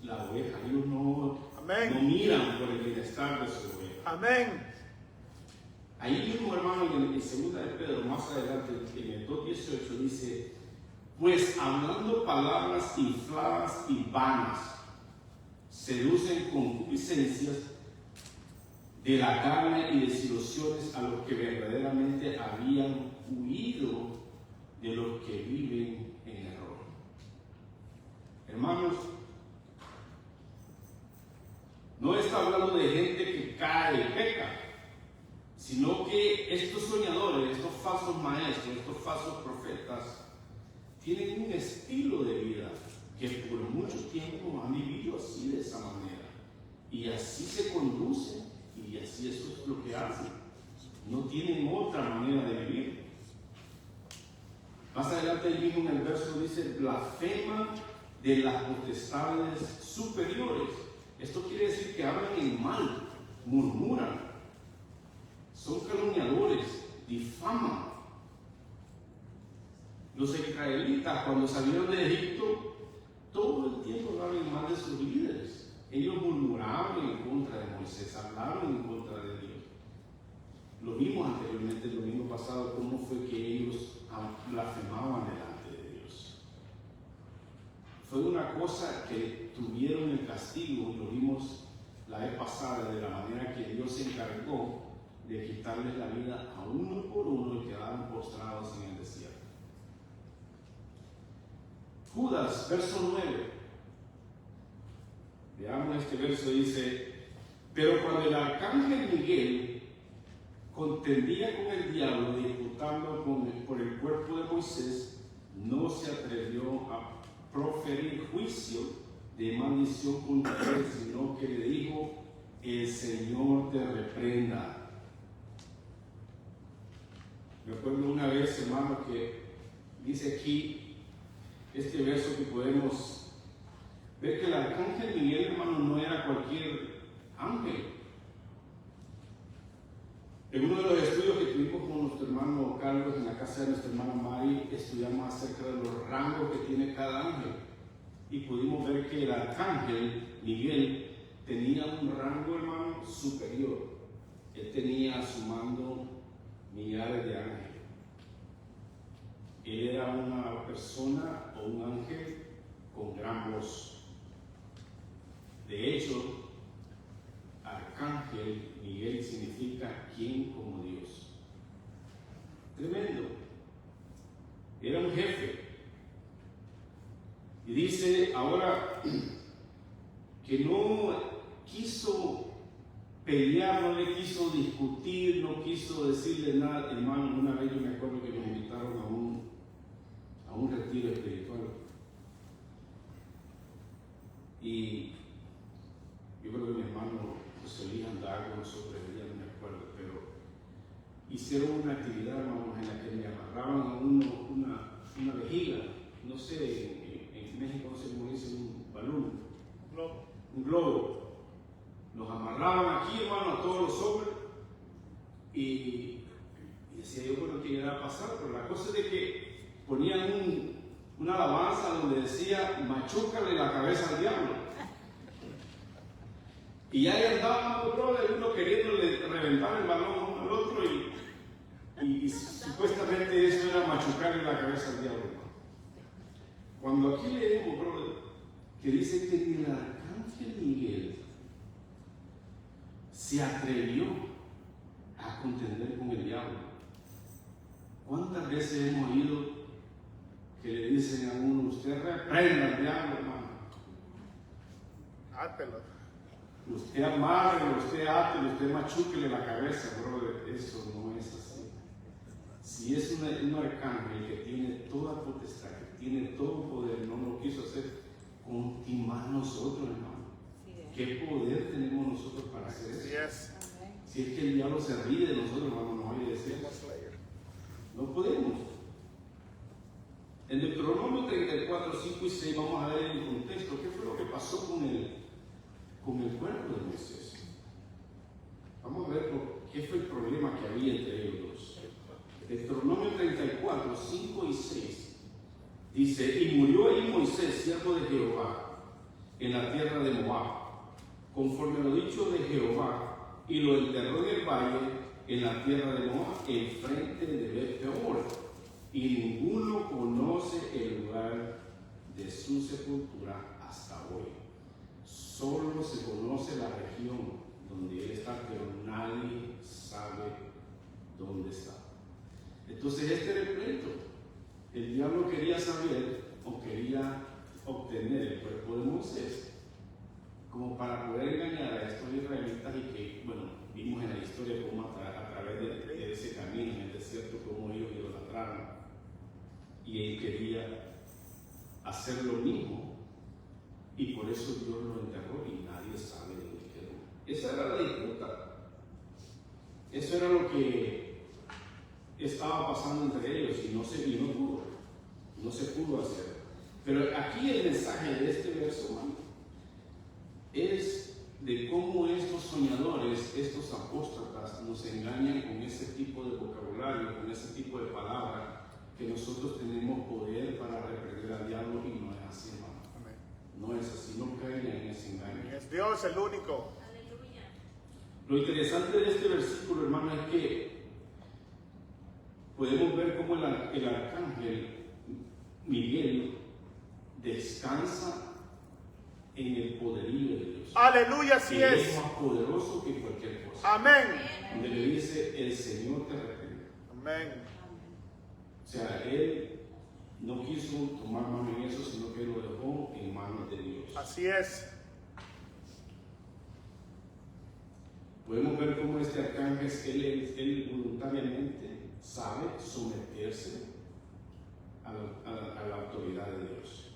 la oveja, ellos no miran por el bienestar de su oveja. Amén. Ahí mismo, hermano, en 2 de Pedro, más adelante, en el 2:18, dice: pues hablando palabras infladas y vanas, seducen con concupiscencias de la carne y desilusiones a los que verdaderamente habían huido de los que viven en error. Hermanos, no está hablando de gente que cae y peca, sino que estos soñadores, estos falsos maestros, estos falsos profetas, tienen un estilo de vida que por mucho tiempo han vivido así, de esa manera, y así se conducen, y así eso es lo que hacen. No tienen otra manera de vivir. Más adelante ahí mismo en el verso dice: blasfema de las potestades superiores. Esto quiere decir que hablan en mal, murmuran, son calumniadores, difaman. Los israelitas, cuando salieron de Egipto, todo el tiempo hablaban mal de sus líderes. Ellos murmuraban en contra de Moisés, hablaron en contra de Dios. Lo vimos anteriormente, el domingo pasado, cómo fue que ellos blasfemaban delante de Dios. Fue una cosa que tuvieron el castigo, y lo vimos la vez pasada, de la manera que Dios se encargó de quitarles la vida a uno por uno y quedaron postrados en el desierto. Judas, verso 9. Veamos este verso, dice: pero cuando el arcángel Miguel contendía con el diablo, disputando por el cuerpo de Moisés, no se atrevió a proferir juicio de maldición contra él, sino que le dijo: el Señor te reprenda. Me acuerdo una vez, hermano, que dice aquí este verso, que podemos ver que el arcángel Miguel, hermano, no era cualquier ángel. En uno de los estudios que tuvimos con nuestro hermano Carlos en la casa de nuestra hermana Mari, estudiamos acerca de los rangos que tiene cada ángel, y pudimos ver que el arcángel Miguel tenía un rango, hermano, superior. Él tenía a su mando millares de ángeles. Él era una persona o un ángel con gran voz. De hecho, arcángel Miguel significa quien como Dios. Tremendo. Era un jefe. Y dice ahora que no quiso pelear, no le quiso discutir, no quiso decirle nada. Hermano, una vez yo me acuerdo que nos invitaron a un retiro espiritual, y yo creo que mi hermano José Luis andaba con nosotros, ya no me acuerdo, pero hicieron una actividad, hermanos, en la que me amarraban a uno una vejiga, no sé, en México no sé cómo dicen, un balón, un globo. Nos amarraban aquí, hermano, a todos los hombres, y decía yo, bueno, ¿qué iba a pasar? Pero la cosa es de que ponían una alabanza donde decía: machúcale la cabeza al diablo. Y ahí andábamos, brother, uno queriéndole reventar el balón uno al otro, y supuestamente eso era machucarle la cabeza al diablo. Cuando cuando aquí leemos, brother, que dice que el arcángel Miguel se atrevió a contender con el diablo. ¿Cuántas veces hemos oído que le dicen a uno, usted reprenda al diablo, hermano? Átelo. Usted amarre, usted átelo, usted machuquele la cabeza, brother. Eso no es así. Si es un arcángel que tiene toda potestad, que tiene todo poder, no lo quiso hacer, con más nosotros, hermano. ¿Qué poder tenemos nosotros para hacer eso? Así es. Si es que el diablo se ríe de nosotros, hermano, nos oye decir. No podemos. En Deuteronomio 34, 5 y 6 vamos a ver en el contexto qué fue lo que pasó con el cuerpo de Moisés. Vamos a ver qué fue el problema que había entre ellos dos. Deuteronomio 34, 5 y 6 dice: y murió ahí Moisés, siervo de Jehová, en la tierra de Moab, conforme a lo dicho de Jehová, y lo enterró en el valle, en la tierra de Moab, enfrente de Bet-peor, y ninguno conoce el lugar de su sepultura hasta hoy. Solo se conoce la región donde él está, pero nadie sabe dónde está. Entonces este era el pleito. El diablo quería saber o quería obtener el cuerpo de Moisés como para poder engañar a estos israelitas, y que, bueno, vimos en la historia cómo a través de ese camino en el desierto, cómo ellos idolatraron, y él quería hacer lo mismo, y por eso Dios lo enterró y nadie sabe dónde quedó. Esa era la disputa. Eso era lo que estaba pasando entre ellos, y no se pudo hacer. Pero aquí el mensaje de este verso, hermano, es de cómo estos soñadores, estos apóstatas, nos engañan con ese tipo de vocabulario, con ese tipo de palabras, que nosotros tenemos poder para reprender al diablo, y no es así, hermano. Amén. No es así, no caigan en ese engaño. Es Dios el único. Lo interesante de este versículo, hermano, es que podemos ver cómo el arcángel Miguel descansa en el poderío de Dios. Aleluya, así Y es es. más poderoso que cualquier cosa. Amén. Donde le dice, el Señor te reprende. Amén. O sea, él no quiso tomar mano en eso, sino que lo dejó en manos de Dios. Así es. Podemos ver cómo este arcángel, él voluntariamente sabe someterse a la autoridad de Dios.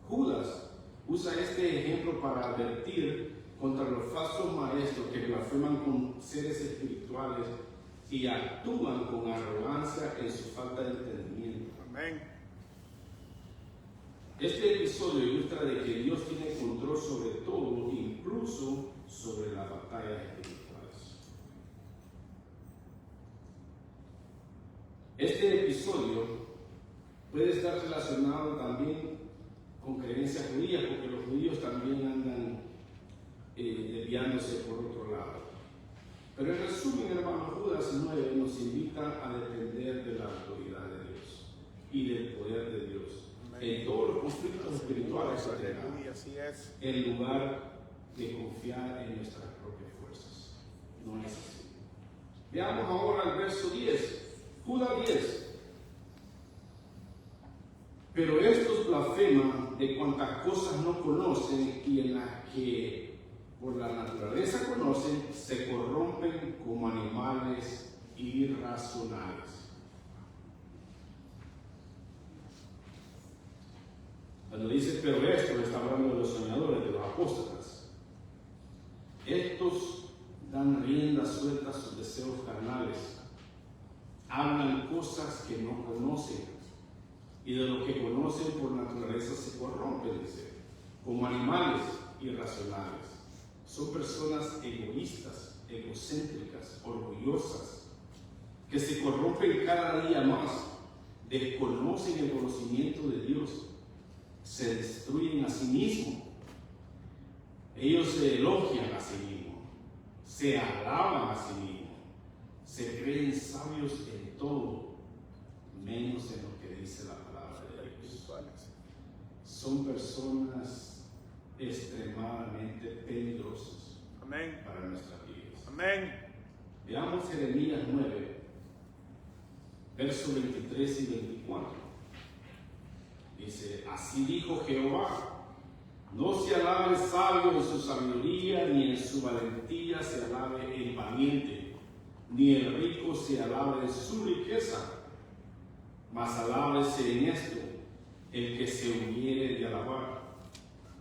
Judas usa este ejemplo para advertir contra los falsos maestros que blasfeman con seres espirituales y actúan con arrogancia en su falta de entendimiento. Amén. Este episodio ilustra de que Dios tiene control sobre todo, incluso sobre las batallas espirituales. Este episodio puede estar relacionado también con creencias judías, porque los judíos también andan desviándose por otro lado. Pero en resumen, hermano, Judas 9 nos invita a depender de la autoridad de Dios y del poder de Dios en todos los conflictos espirituales que tengamos, Aleluya, así es. en lugar de confiar en nuestras propias fuerzas. No es así. Veamos ahora el verso 10. Judas 10. Pero estos blasfeman de cuantas cosas no conocen, y en las que por la naturaleza conocen, se corrompen como animales irracionales. Cuando dice pero esto, está hablando de los soñadores, de los apóstatas. Estos dan rienda suelta a sus deseos carnales, hablan cosas que no conocen, y de lo que conocen por naturaleza se corrompen, dice, como animales irracionales. Son personas egoístas, egocéntricas, orgullosas, que se corrompen cada día más, desconocen el conocimiento de Dios, se destruyen a sí mismos. Ellos se elogian a sí mismos, se alaban a sí mismos, se creen sabios en todo, menos en lo que dice la palabra de Dios. son personas extremadamente peligrosas Amén. para nuestras vidas. Amén. Veamos Jeremías 9, versos 23 y 24. Dice, así dijo Jehová, no se alabe el sabio en su sabiduría, ni en su valentía se alabe el valiente, ni el rico se alabe en su riqueza, mas alábese en esto el que se hubiere de alabar,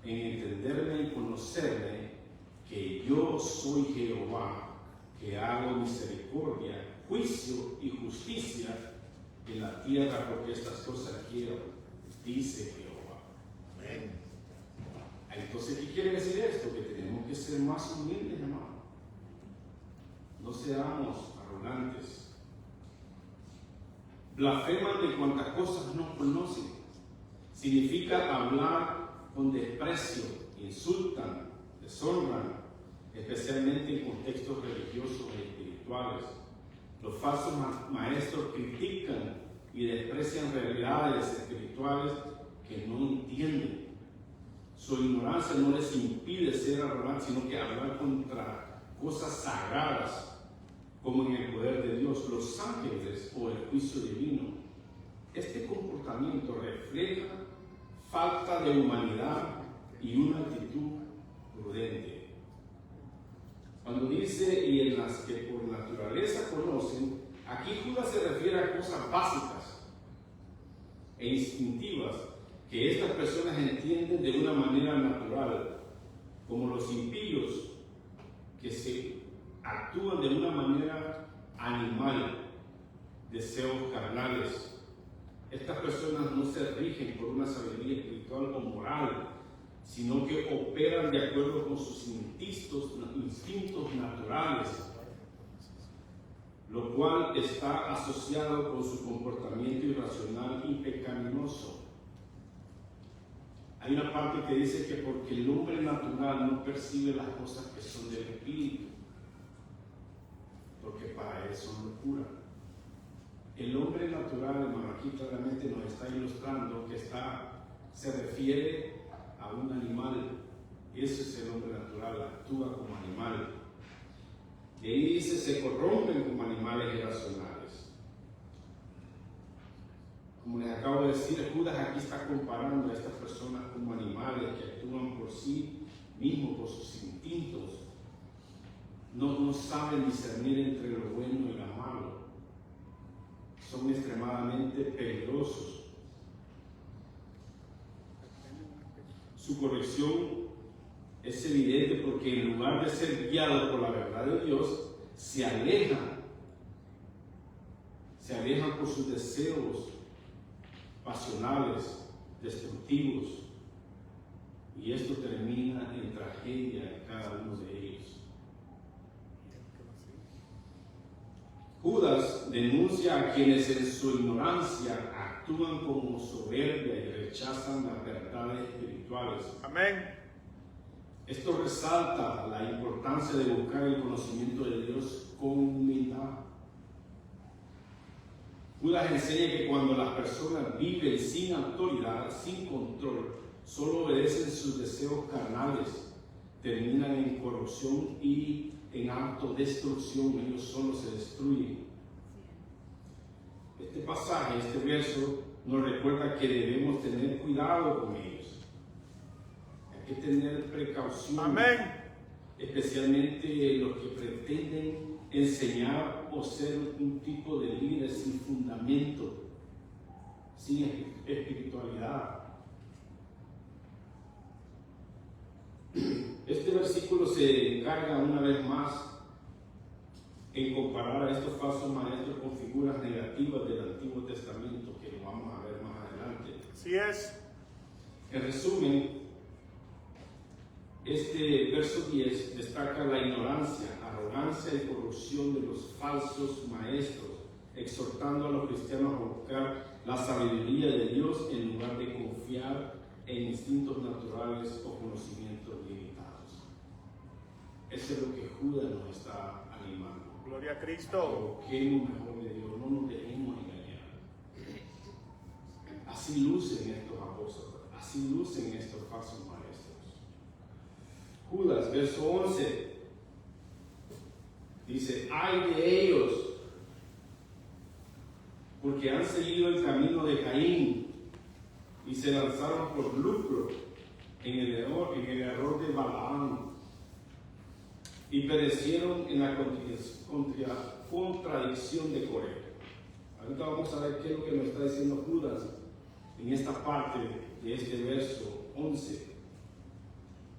en entenderme y conocerme, que yo soy Jehová, que hago misericordia, juicio y justicia en la tierra, porque estas cosas quiero, dice Jehová. Amén. Entonces, ¿qué quiere decir esto? Que tenemos que ser más humildes, hermano. No seamos arrogantes. Blasfeman de cuantas cosas no conocen. Significa hablar con desprecio, insultan, deshonran, especialmente en contextos religiosos y espirituales. Los falsos maestros critican y desprecian realidades espirituales que no entienden. Su ignorancia no les impide ser arrogantes, sino que hablar contra cosas sagradas, como en el poder de Dios, los ángeles o el juicio divino. Este comportamiento refleja falta de humanidad y una actitud prudente. Cuando dice, y en las que por naturaleza conocen, aquí Judas se refiere a cosas básicas e instintivas que estas personas entienden de una manera natural, como los impíos que se actúan de una manera animal, deseos carnales. Estas personas no se rigen por una sabiduría espiritual o moral, sino que operan de acuerdo con sus instintos naturales, lo cual está asociado con su comportamiento irracional y pecaminoso. Hay una parte que dice que porque el hombre natural no percibe las cosas que son del espíritu, porque para él son locura. El hombre natural, hermano, aquí claramente nos está ilustrando que se refiere a un animal. Ese es el hombre natural, actúa como animal. De ahí dice, se corrompen como animales irracionales. Como les acabo de decir, Judas aquí está comparando a estas personas como animales que actúan por sí mismos, por sus instintos. No saben discernir entre lo bueno y lo malo. Son extremadamente peligrosos. Su corrección es evidente porque en lugar de ser guiados por la verdad de Dios, se alejan por sus deseos pasionales, destructivos, y esto termina en tragedia en cada uno de ellos. Judas denuncia a quienes en su ignorancia actúan como soberbia y rechazan las verdades espirituales. Amén. Esto resalta la importancia de buscar el conocimiento de Dios con humildad. Judas enseña que cuando las personas viven sin autoridad, sin control, solo obedecen sus deseos carnales, terminan en corrupción y en autodestrucción, ellos solo se destruyen. Este pasaje, este verso, nos recuerda que debemos tener cuidado con ellos. Hay que tener precaución. Amén. Especialmente los que pretenden enseñar o ser un tipo de líder sin fundamento, sin espiritualidad. Este versículo se encarga una vez más en comparar a estos falsos maestros con figuras negativas del Antiguo Testamento, que lo vamos a ver más adelante. Así es. En resumen, este verso 10 destaca la ignorancia, arrogancia y corrupción de los falsos maestros, exhortando a los cristianos a buscar la sabiduría de Dios en lugar de confiar en instintos naturales o conocimientos limitados. Eso es lo que Judas nos está animando. Gloria a Cristo. Busquemos mejor de Dios, no nos dejemos engañar. Así lucen estos apóstoles, Así lucen estos falsos maestros. Judas, verso 11, dice, ay de ellos, porque han seguido el camino de Caín y se lanzaron por lucro en el error de Balaam y perecieron en la contradicción de Coré. Ahorita vamos a ver qué es lo que nos está diciendo Judas en esta parte de este verso 11.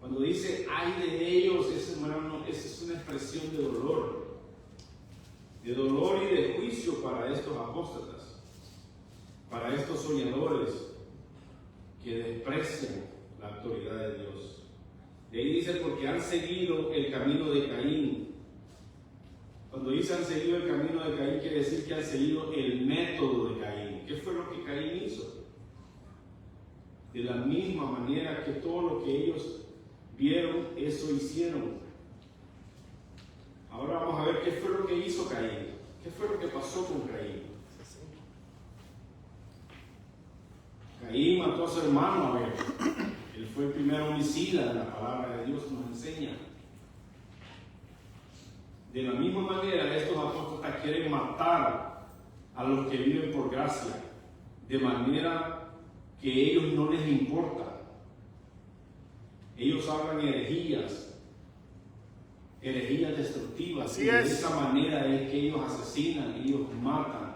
Cuando dice ay de ellos, esa es una expresión de dolor y de juicio para estos apóstatas, para estos soñadores que desprecian la autoridad de Dios. De ahí dice, porque han seguido el camino de Caín. Cuando dice han seguido el camino de Caín, quiere decir que han seguido el método de Caín. ¿Qué fue lo que Caín hizo? De la misma manera que todo lo que ellos vieron, eso hicieron. Ahora vamos a ver qué fue lo que hizo Caín. ¿Qué fue lo que pasó con Caín? Caín mató a su hermano Abel. Él fue el primer homicida, la palabra de Dios nos enseña. De la misma manera, estos apóstoles quieren matar a los que viven por gracia, de manera que a ellos no les importa. Ellos hablan herejías destructivas, y de esa manera es que ellos asesinan, ellos matan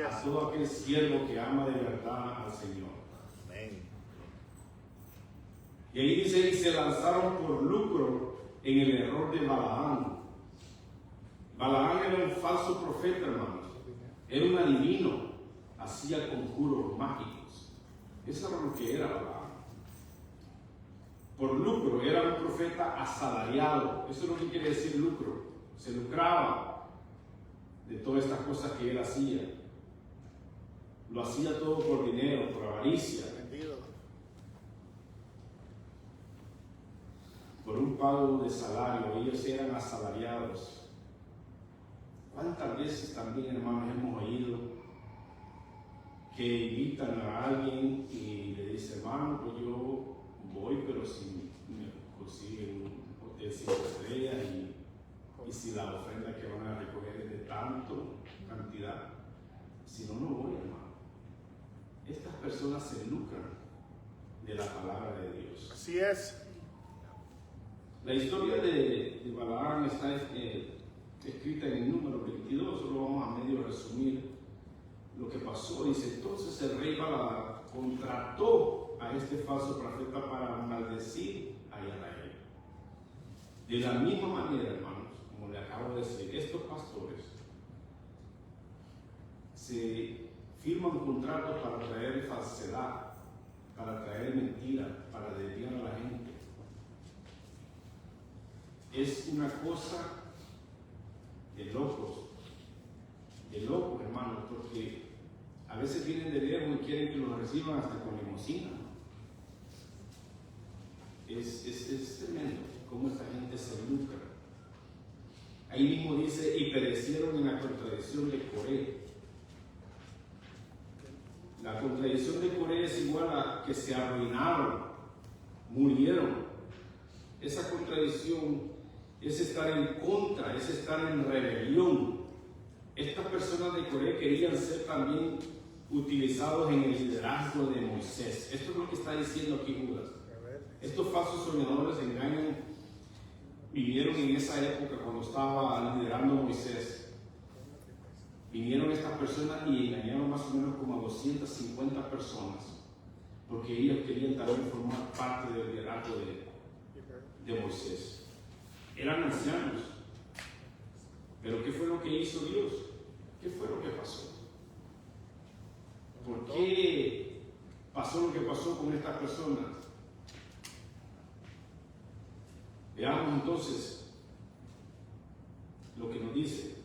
a todo aquel siervo que ama de verdad al Señor. Amén. Y ahí dice, y se lanzaron por lucro en el error de Balaam. Balaam era un falso profeta, hermanos. Era un adivino, hacía conjuros mágicos. Eso era lo que era Balaam. Por lucro, era un profeta asalariado. Eso es lo que quiere decir lucro. Se lucraba de todas estas cosas que él hacía. Lo hacía todo por dinero, por avaricia. Por un pago de salario. Ellos eran asalariados. ¿Cuántas veces también, hermanos, hemos oído que invitan a alguien y le dicen, hermano, pues yo voy, pero si me consiguen un hotel 5 estrellas y si la ofrenda que van a recoger es de tanto cantidad, si no, no voy, hermano. Estas personas se lucran de la palabra de Dios. Así es. La historia de Balaam está escrita en el número 22, solo vamos a medio resumir lo que pasó. Dice, entonces el rey Balaam contrató a este falso profeta para maldecir a Israel. De la misma manera, hermanos, como le acabo de decir, estos pastores se firman contratos para traer falsedad, para traer mentira, para desviar a la gente. Es una cosa de locos, hermanos, porque a veces vienen de lejos y quieren que los reciban hasta con limosina. Es tremendo cómo esta gente se lucra. Ahí mismo dice, y perecieron en la contradicción de Coré. La contradicción de Coré es igual a que se arruinaron, murieron. Esa contradicción es estar en contra, es estar en rebelión. Estas personas de Coré querían ser también utilizados en el liderazgo de Moisés. Esto es lo que está diciendo aquí Judas. Estos falsos soñadores engañan, vivieron en esa época cuando estaba liderando Moisés. Vinieron estas personas y engañaron más o menos como a 250 personas, porque ellos querían también formar parte del liderazgo de Moisés. Eran ancianos. Pero ¿qué fue lo que hizo Dios? ¿Qué fue lo que pasó? ¿Por qué pasó lo que pasó con estas personas? Veamos entonces lo que nos dice.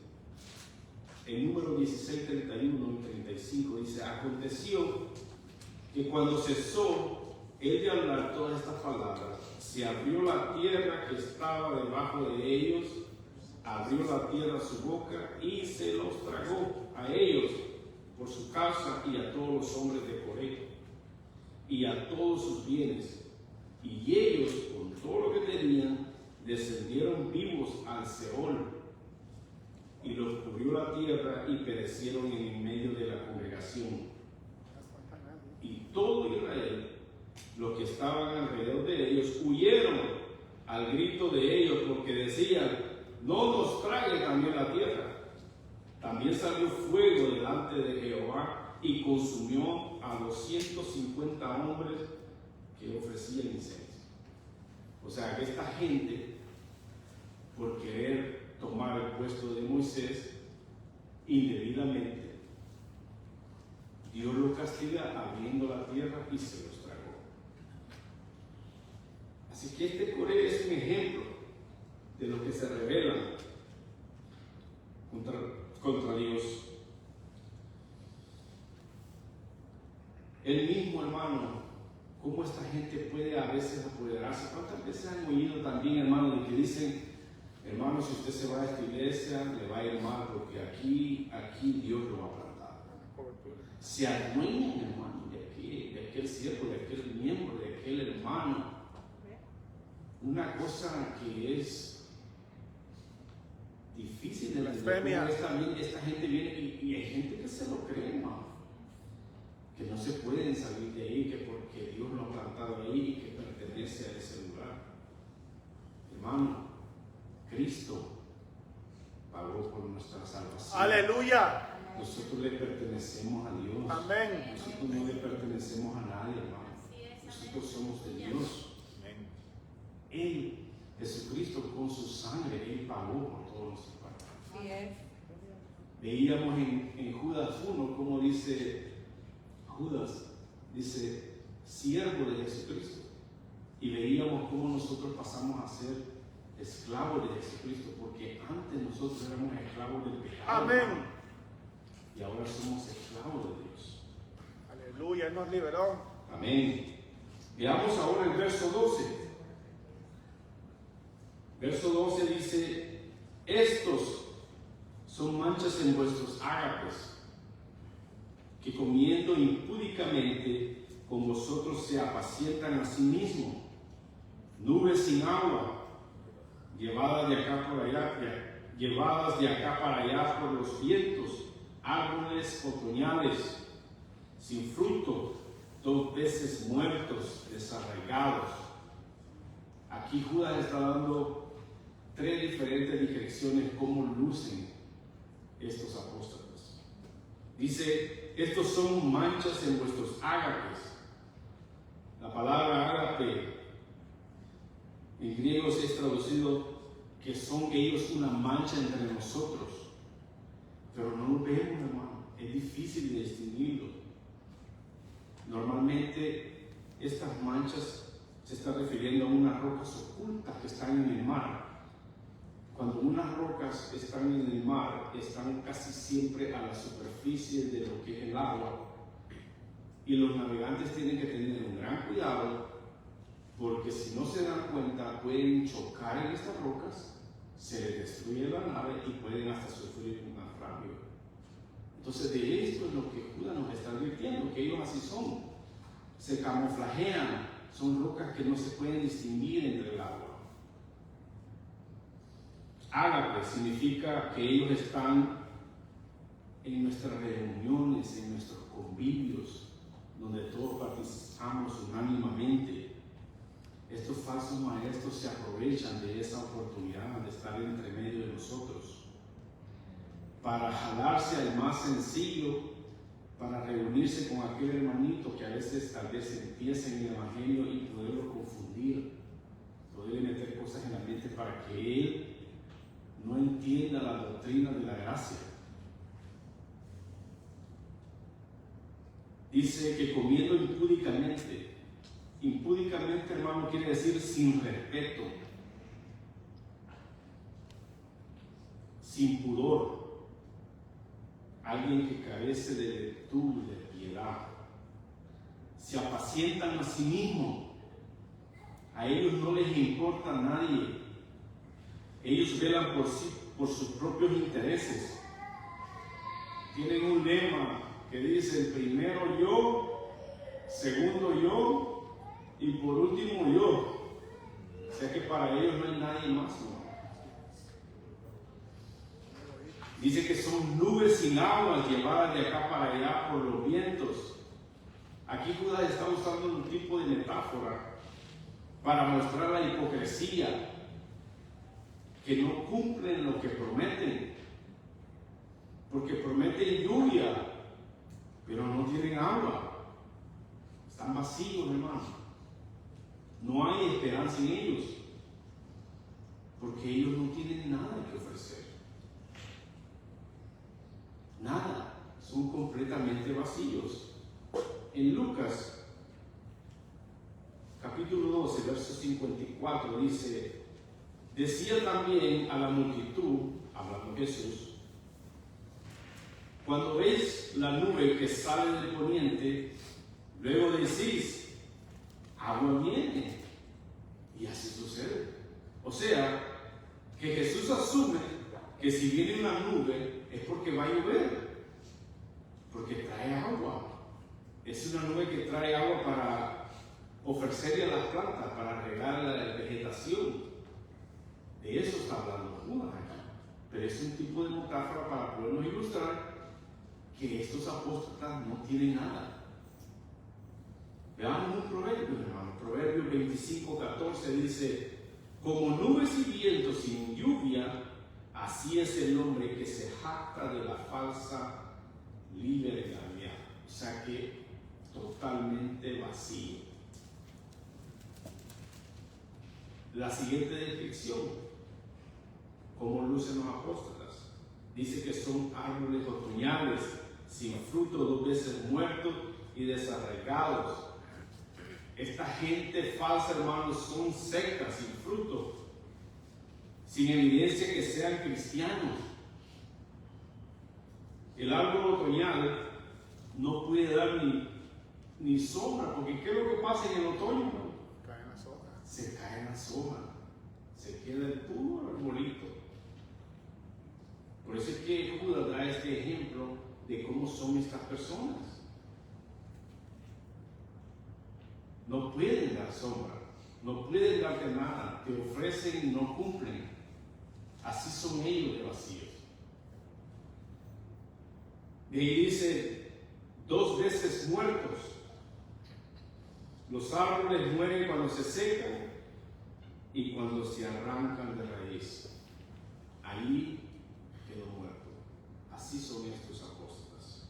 En número 16, 31 y 35 dice, aconteció que cuando cesó él de hablar todas estas palabras, se abrió la tierra que estaba debajo de ellos, abrió la tierra su boca y se los tragó a ellos por su causa y a todos los hombres de Coré. y a todos sus bienes. Y ellos, con todo lo que tenían, descendieron vivos al Seol, y los cubrió la tierra y perecieron en medio de la congregación. Y todo Israel, los que estaban alrededor de ellos, huyeron al grito de ellos, porque decían: no nos trague también la tierra. También salió fuego delante de Jehová y consumió a 250 hombres que ofrecían incenso. O sea que esta gente, por querer tomar el puesto de Moisés indebidamente, Dios lo castiga abriendo la tierra y se los tragó. Así que este Coré es un ejemplo de los que se rebelan contra Dios. El mismo, hermano, cómo esta gente puede a veces apoderarse. ¿Cuántas veces han oído también, hermano, de que dicen: hermano, si usted se va a esta iglesia, le va a ir mal, porque aquí Dios lo va a plantar? Se adueñan, hermano, de aquel siervo, de aquel miembro, de aquel hermano. Una cosa que es difícil de entender. Esta gente viene y hay gente que se lo cree, hermano, que no se pueden salir de ahí, que porque Dios lo ha plantado ahí y que pertenece a ese lugar. Hermano, Cristo pagó por nuestra salvación. Aleluya. Nosotros le pertenecemos a Dios. Amén. Nosotros no le pertenecemos a nadie, hermano. Nosotros somos de Dios. Él, Jesucristo, con su sangre, Él pagó por todos nuestros pecados. Veíamos en Judas 1 como dice Judas, dice siervo de Jesucristo. Y veíamos cómo nosotros pasamos a ser esclavos de Jesucristo, porque antes nosotros éramos esclavos del pecado. Amén. Y ahora somos esclavos de Dios. Aleluya, Él nos liberó. Amén. Veamos ahora el verso 12. Verso 12 dice: estos son manchas en vuestros ágapes, que comiendo impúdicamente con vosotros se apacientan a sí mismos. Nubes sin agua, llevadas de acá para allá por los vientos, árboles otoñales, sin fruto, 2 veces muertos, desarraigados. Aquí Judas está dando 3 diferentes descripciones cómo lucen estos apóstoles. Dice: estos son manchas en vuestros ágapes. La palabra ágape en griego es traducido que son ellos una mancha entre nosotros, pero no lo vemos, hermano. Es difícil de distinguirlo. Normalmente estas manchas se está refiriendo a unas rocas ocultas que están en el mar. Cuando unas rocas están en el mar, están casi siempre a la superficie de lo que es el agua. Y los navegantes tienen que tener un gran cuidado, porque si no se dan cuenta, pueden chocar en estas rocas, se les destruye la nave y pueden hasta sufrir un naufragio. Entonces, de esto es lo que Judas nos está advirtiendo, que ellos así son. Se camuflajean, son rocas que no se pueden distinguir entre el agua. Ágape significa que ellos están en nuestras reuniones, en nuestros convivios, donde todos participamos unánimemente. Estos falsos maestros se aprovechan de esa oportunidad de estar entre medio de nosotros para jalarse al más sencillo, para reunirse con aquel hermanito que a veces tal vez empieza en el evangelio y poderlo confundir, poderle meter cosas en la mente para que él no entienda la doctrina de la gracia. Dice que comiendo impúdicamente, hermano, quiere decir sin respeto, sin pudor, alguien que carece de virtud, de piedad. Se apacientan a sí mismos, a ellos no les importa a nadie, ellos velan por sus propios intereses. Tienen un lema que dice: primero yo, segundo yo y por último yo. O sea que para ellos no hay nadie más, ¿no? Dice que son nubes sin aguas llevadas de acá para allá por los vientos. Aquí Judas está usando un tipo de metáfora para mostrar la hipocresía, que no cumplen lo que prometen, porque prometen lluvia, pero no tienen agua. Están vacíos, hermano. No hay esperanza en ellos, porque ellos no tienen nada que ofrecer. Nada, son completamente vacíos. En Lucas, capítulo 12, verso 54, dice: decía también a la multitud, hablando Jesús, cuando veis la nube que sale del poniente, luego decís, agua viene, y así sucede. O sea, que Jesús asume que si viene una nube es porque va a llover, porque trae agua. Es una nube que trae agua para ofrecerle a las plantas, para regar la vegetación. De eso está hablando Judas aquí. Pero es un tipo de metáfora para podernos ilustrar que estos apóstoles no tienen nada. Veamos un proverbio, hermano. Proverbio 25:14 dice: como nubes y vientos sin lluvia, así es el hombre que se jacta de la falsa libertad. O sea que totalmente vacío. La siguiente descripción, como lucen los apóstoles, dice que son árboles otoñales, sin fruto, 2 veces muertos y desarraigados. Esta gente falsa, hermanos, son sectas, sin fruto, sin evidencia que sean cristianos. El árbol otoñal no puede dar ni sombra, porque ¿qué es lo que pasa en el otoño? Caen las hojas. Se caen las hojas, se queda el puro arbolito. Por eso es que Judas da este ejemplo de cómo son estas personas. No pueden dar sombra, no pueden darte nada, te ofrecen y no cumplen. Así son ellos de vacíos. De ahí dice, 2 veces muertos. Los árboles mueren cuando se secan y cuando se arrancan de raíz. Ahí quedó muerto. Así son estos apóstoles.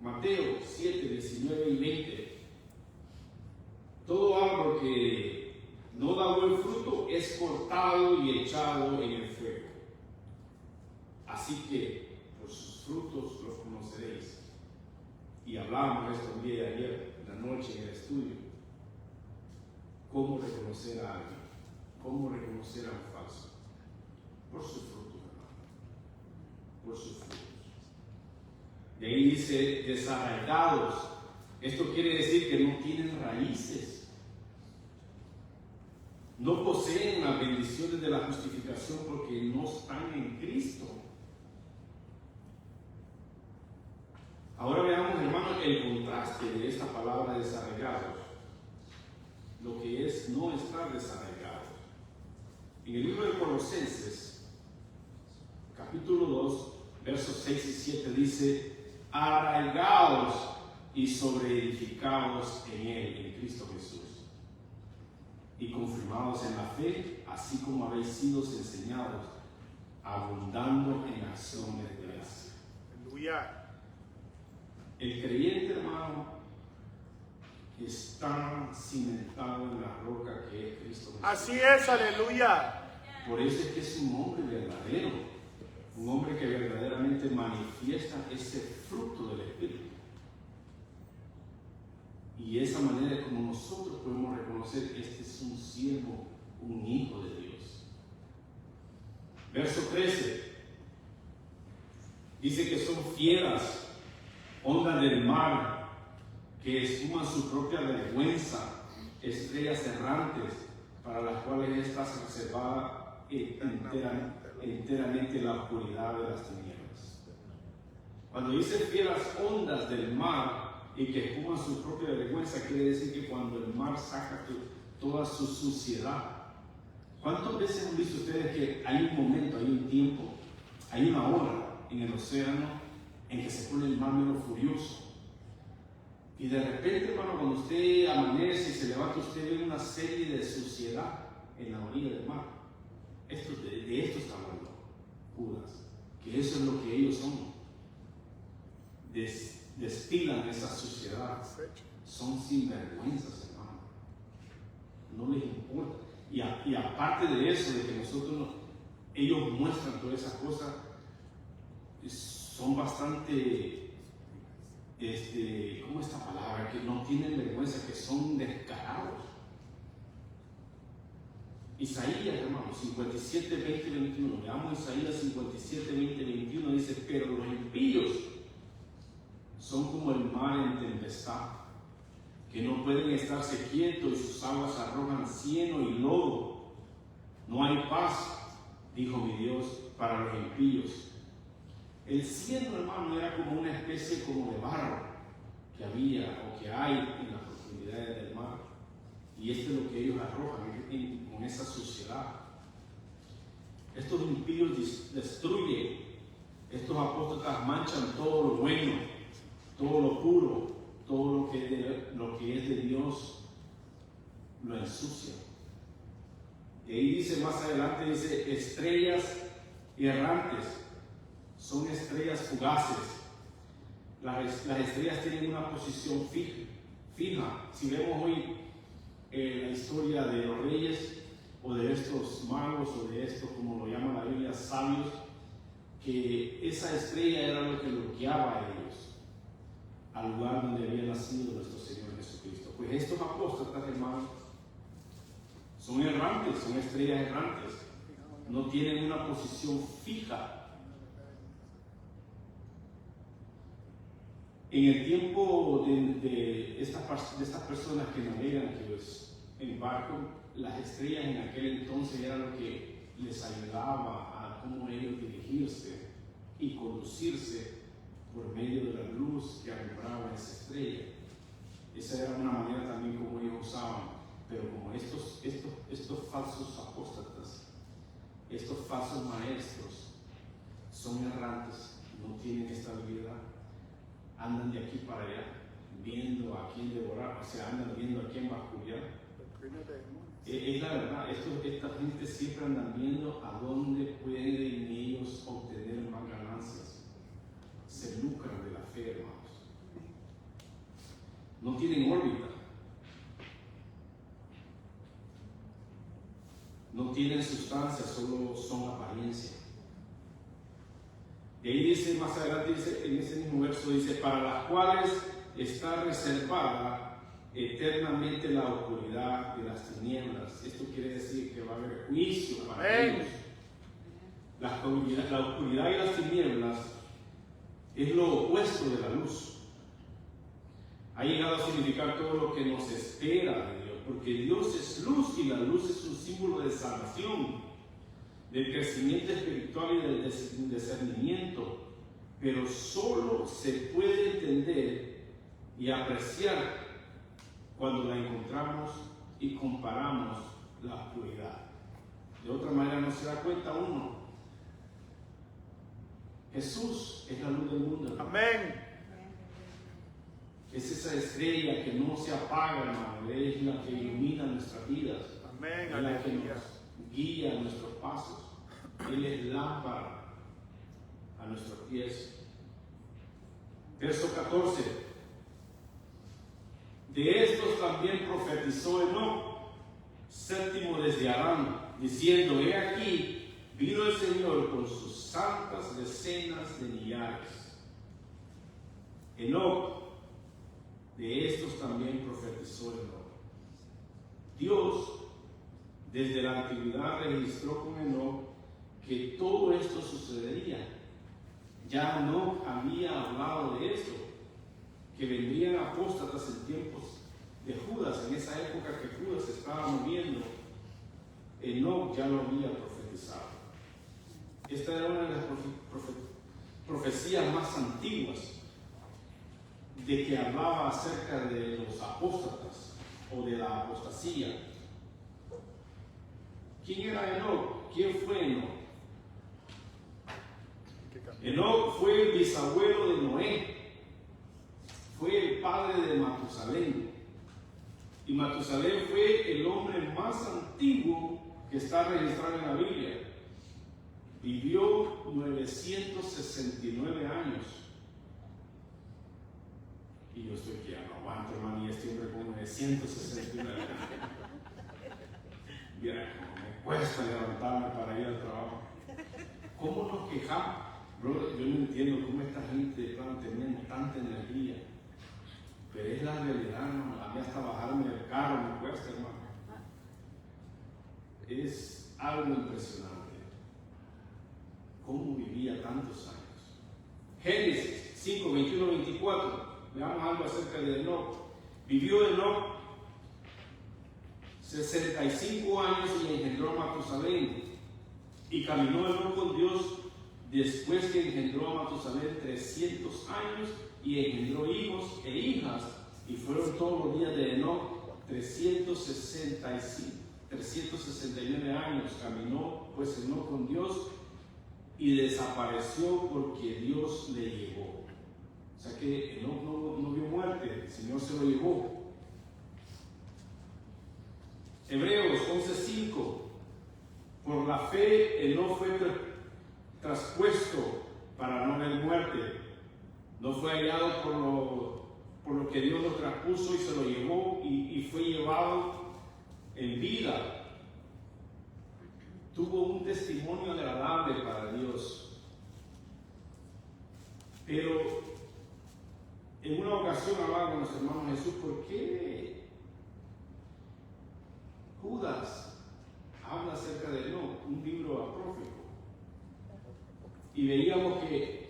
Mateo 7, 19 y 20. Todo árbol que no da buen fruto es cortado y echado en el fuego. Así que por sus frutos los conoceréis. Y hablábamos de esto el día de ayer, en la noche en el estudio. ¿Cómo reconocer a alguien? ¿Cómo reconocer a un falso? Por sus frutos, hermano. Por sus frutos. De ahí dice desarraigados. Esto quiere decir que no tienen raíces. No poseen las bendiciones de la justificación porque no están en Cristo. Ahora veamos, hermanos, el contraste de esta palabra desarraigados. Lo que es no estar desarraigados. En el libro de Colosenses, capítulo 2, versos 6 y 7 dice: arraigados y sobreedificados en Él, en Cristo Jesús, y confirmados en la fe, así como habéis sido enseñados, abundando en acciones de gracia. Aleluya. El creyente, hermano, está cimentado en la roca que es Cristo Jesús. Así es, aleluya. Por eso es que es un hombre verdadero, un hombre que verdaderamente manifiesta ese fruto del Espíritu. Y esa manera como nosotros podemos reconocer, este es un siervo, un hijo de Dios. Verso 13, dice que son fieras, ondas del mar, que esfuman su propia vergüenza, estrellas errantes, para las cuales está reservada enteramente la oscuridad de las tinieblas. Cuando dice fieras ondas del mar, y que espuman su propia vergüenza, quiere decir que cuando el mar saca toda su suciedad. ¿Cuántas veces han visto ustedes que hay un momento, hay un tiempo, hay una hora en el océano en que se pone el mar menos furioso? Y de repente, hermano, cuando usted amanece y se levanta, usted ve una serie de suciedad en la orilla del mar. De esto está hablando Judas, que eso es lo que ellos son. Destilan esa suciedad. Son sinvergüenzas, hermano. No les importa. Y aparte de eso, de que ellos muestran todas esas cosas, son bastante, ¿cómo es esta palabra? Que no tienen vergüenza, que son descarados. Isaías, hermano, 57, 20, 21. Veamos Isaías 57, 20, 21. Dice: pero los impíos son como el mar en tempestad, que no pueden estarse quietos y sus aguas arrojan cieno y lodo. No hay paz, dijo mi Dios, para los impíos. El cieno, hermano, era como una especie como de barro que había o que hay en las profundidades del mar. Y esto es lo que ellos arrojan con esa suciedad. Estos impíos destruyen, estos apóstatas manchan todo lo bueno, todo lo puro, todo lo que es de Dios, lo ensucia. Y ahí dice más adelante, dice: estrellas errantes, son estrellas fugaces. Las estrellas tienen una posición fija. Si vemos hoy la historia de los reyes o de estos magos o de estos, como lo llama la Biblia, sabios, que esa estrella era lo que los guiaba a ellos al lugar donde había nacido nuestro Señor Jesucristo. Pues estos apóstatas, hermanos, son errantes, son estrellas errantes, no tienen una posición fija. En el tiempo de estas personas que navegan en barco, las estrellas en aquel entonces era lo que les ayudaba a cómo ellos dirigirse y conducirse por medio de la luz que alumbraba esa estrella. Esa era una manera también como ellos usaban. Pero como estos falsos apóstatas, estos falsos maestros, son errantes, no tienen estabilidad, andan de aquí para allá, viendo a quién devorar, o sea, andan viendo a quién bascullar. Es la verdad, esta gente siempre andan viendo a dónde pueden ellos obtener más ganancias. Se lucran de la fe, hermanos. No tienen órbita. No tienen sustancia, solo son apariencia. Y ahí dice, más adelante, dice, en ese mismo verso, dice: para las cuales está reservada eternamente la oscuridad de las tinieblas. Esto quiere decir que va a haber juicio para ellos. La oscuridad y las tinieblas es lo opuesto de la luz. Ha llegado a significar todo lo que nos espera de Dios, porque Dios es luz y la luz es un símbolo de salvación, del crecimiento espiritual y del discernimiento, pero solo se puede entender y apreciar cuando la encontramos y comparamos la oscuridad. De otra manera no se da cuenta uno. Jesús es la luz del mundo. Amén. Es esa estrella que no se apaga, hermano. Es la que ilumina nuestras vidas. Amén. Es la que Aleluya. nos guía nuestros pasos. Él es lámpara a nuestros pies. Verso 14. De estos también profetizó Enoc, séptimo desde Adán, diciendo: he aquí, vino el Señor con sus santas decenas de millares. Enoc, de estos también profetizó Enoc. Dios, desde la antigüedad, registró con Enoc que todo esto sucedería. Ya Enoc había hablado de esto, que vendrían apóstatas en tiempos de Judas, en esa época que Judas estaba muriendo. Enoc ya lo había profetizado. Esta era una de las profecías más antiguas. de que hablaba acerca de los apóstatas o de la apostasía. ¿Quién era Enoc? ¿Quién fue Enoc? Enoc fue el bisabuelo de Noé, fue el padre de Matusalén, y Matusalén fue el hombre más antiguo que está registrado en la Biblia. Vivió 969 años. Y yo estoy que ya no aguanto, hermano, y este hombre con 969 años. Mira cómo me cuesta levantarme para ir al trabajo. ¿Cómo nos quejamos? Bro, yo no entiendo cómo esta gente tiene tanta energía. Pero es la realidad, hermano. A mí hasta bajarme del carro me cuesta, hermano. Es algo impresionante. ¿Cómo vivía tantos años? Génesis 5, 21, 24. Veamos algo acerca de Enoc. Vivió Enoc 65 años y engendró a Matusalén. Y caminó Enoc con Dios después que engendró a Matusalén 300 años y engendró hijos e hijas. Y fueron todos los días de Enoc 369 años. Caminó pues Enoc con Dios y desapareció porque Dios le llevó. O sea que Enoc no vio muerte, el Señor se lo llevó. Hebreos 11:5. Por la fe Enoc fue traspuesto para no ver muerte. No fue hallado por lo que Dios lo traspuso y se lo llevó y fue llevado en vida. Tuvo un testimonio agradable para Dios. Pero en una ocasión hablaba con los hermanos Jesús, ¿por qué Judas habla acerca de Enoc, un libro apócrifo? Y veíamos que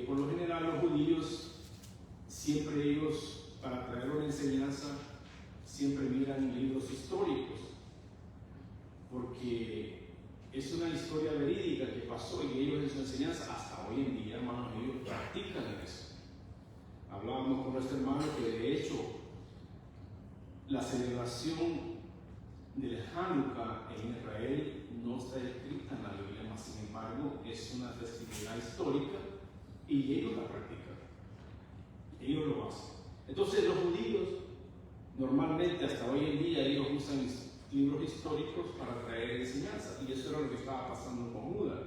por lo general los judíos, siempre ellos, para traer una enseñanza, siempre miran libros históricos, porque es una historia verídica que pasó y ellos en su enseñanza, hasta hoy en día, hermanos, ellos practican eso. Hablábamos con nuestro hermano que de hecho la celebración del Hanukkah en Israel no está escrita en la Biblia, mas sin embargo es una festividad histórica y ellos la practican, ellos lo hacen. Entonces los judíos normalmente hasta hoy en día ellos usan libros históricos para traer enseñanza, y eso era lo que estaba pasando con Judas.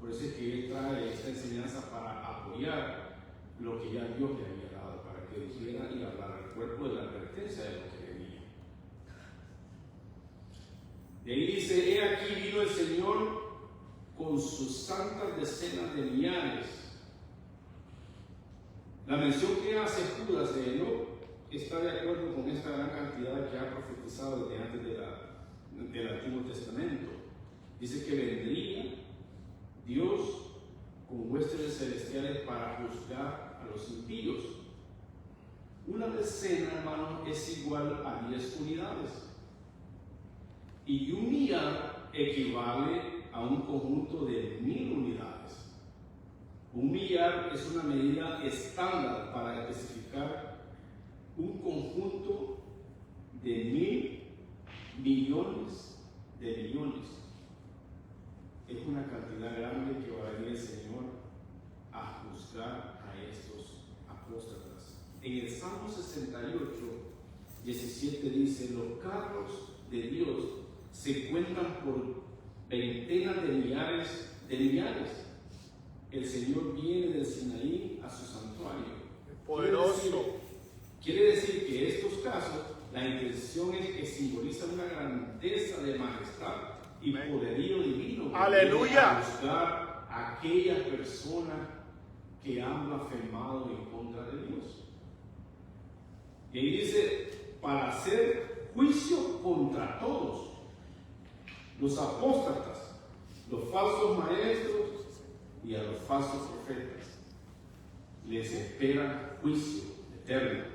Por eso es que él trae esta enseñanza para apoyar lo que ya Dios le había dado, para que dijera y hablara al cuerpo de la advertencia de lo que venía. De ahí dice: he aquí vino el Señor con sus santas decenas de millares. La mención que hace Judas de Enoc está de acuerdo con esta gran cantidad que ha profetizado desde antes del Antiguo Testamento. Dice que vendría Dios con huestes celestiales para juzgar a los impíos. Una decena, hermano, es igual a 10 unidades. Y un millar equivale a un conjunto de 1000 unidades. Un millar es una medida estándar para especificar un conjunto de 1000 millones de millones. Es una cantidad grande que va a venir el Señor a juzgar a estos apóstatas. En el Salmo 68, 17 dice: los carros de Dios se cuentan por ventenas de millares de millares. El Señor viene del Sinaí a su santuario. Poderoso. Quiere decir que estos casos, la intención es que simbolizan una grandeza de majestad y poderío divino. ¡Aleluya! A juzgar a aquellas personas que han blasfemado en contra de Dios. Y ahí dice: para hacer juicio contra todos los apóstatas, los falsos maestros y a los falsos profetas. Les espera juicio eterno.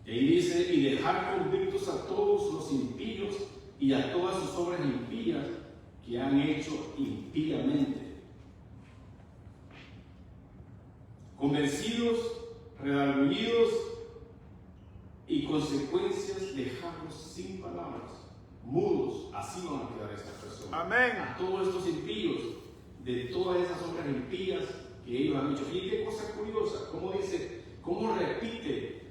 Y ahí dice: y dejar convictos a todos los impíos y a todas sus obras impías que han hecho impíamente. convencidos, redargüidos y consecuencias dejarlos sin palabras, mudos. Así van a quedar estas personas. Amén. A todos estos impíos, de todas esas obras impías que ellos han dicho. Y qué cosa curiosa, cómo dice, cómo repite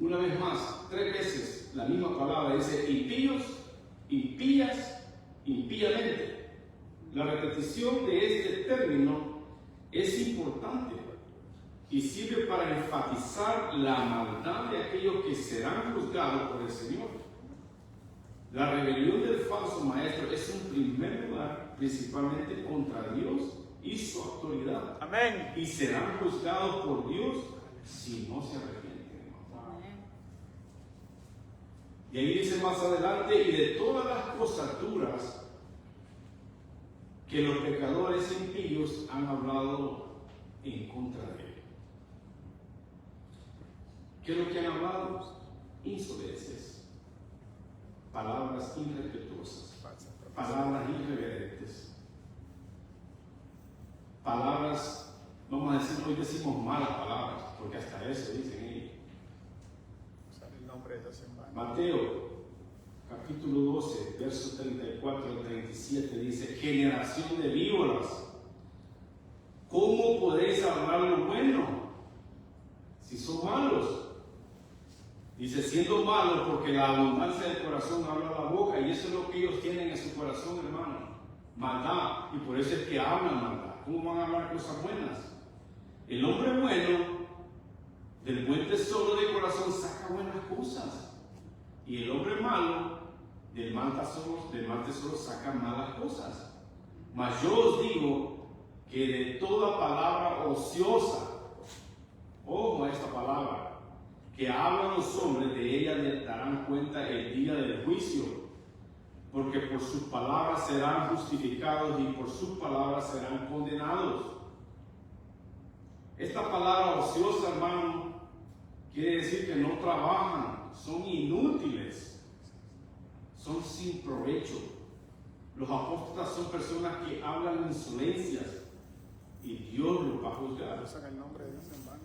una vez más, 3 veces la misma palabra. Dice impíos, impías, impíamente. La repetición de este término es importante y sirve para enfatizar la maldad de aquellos que serán juzgados por el Señor. La rebelión del falso maestro es en primer lugar principalmente contra Dios y su autoridad. Amén. Y serán juzgados por Dios si no se arrepienten. Y ahí dice más adelante, y de todas las cosas duras que los pecadores impíos han hablado en contra de él. ¿Qué es lo que han hablado? Insolencias, palabras irrespetuosas, palabras irreverentes, palabras, vamos a decir, hoy decimos malas palabras, porque hasta eso dicen ellos. El nombre de Dios en vano. Mateo, capítulo 12, versos 34 al 37, dice: generación de víboras, ¿cómo podéis hablar lo bueno si son malos? Dice, siendo malos, porque la abundancia del corazón habla la boca, y eso es lo que ellos tienen en su corazón, hermano, maldad, y por eso es que hablan maldad. ¿Cómo van a hablar cosas buenas? El hombre bueno, del buen tesoro de corazón, saca buenas cosas, y el hombre malo, del mal tesoro saca malas cosas. Mas yo os digo que de toda palabra ociosa, ojo a esta palabra, que hablan los hombres, de ella les darán cuenta el día del juicio, porque por sus palabras serán justificados y por sus palabras serán condenados. Esta palabra ociosa, hermano, quiere decir que no trabajan, son inútiles, son sin provecho. Los apóstoles son personas que hablan insolencias y Dios los va a juzgar. Usan el nombre de Dios en vano.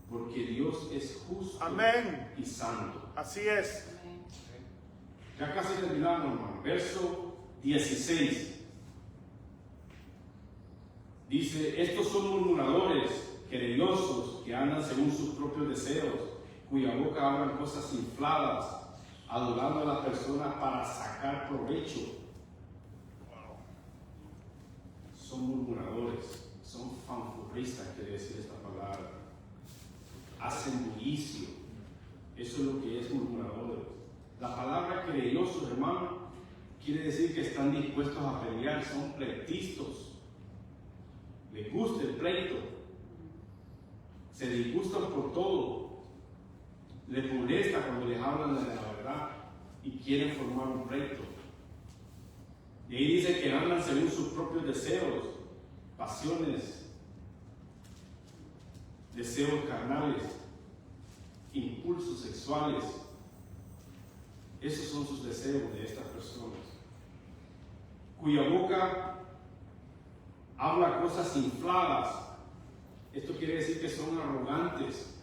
Porque Dios es justo. Amén. Y santo. Así es. Ya casi terminamos, hermano. Verso 16. Dice, estos son murmuradores, querellosos, que andan según sus propios deseos, cuya boca hablan cosas infladas, adorando a las personas para sacar provecho. Son murmuradores, son fanfurristas, quiere decir esta palabra. Hacen bullicio. Eso es lo que es murmuradores. La palabra querellosos, hermano, quiere decir que están dispuestos a pelear, son pleitistas. Les gusta el pleito, se disgustan por todo, les molesta cuando les hablan de la verdad y quieren formar un pleito. Y ahí dice que andan según sus propios deseos, pasiones, deseos carnales, impulsos sexuales. Esos son sus deseos de estas personas, cuya boca habla cosas infladas. Esto quiere decir que son arrogantes,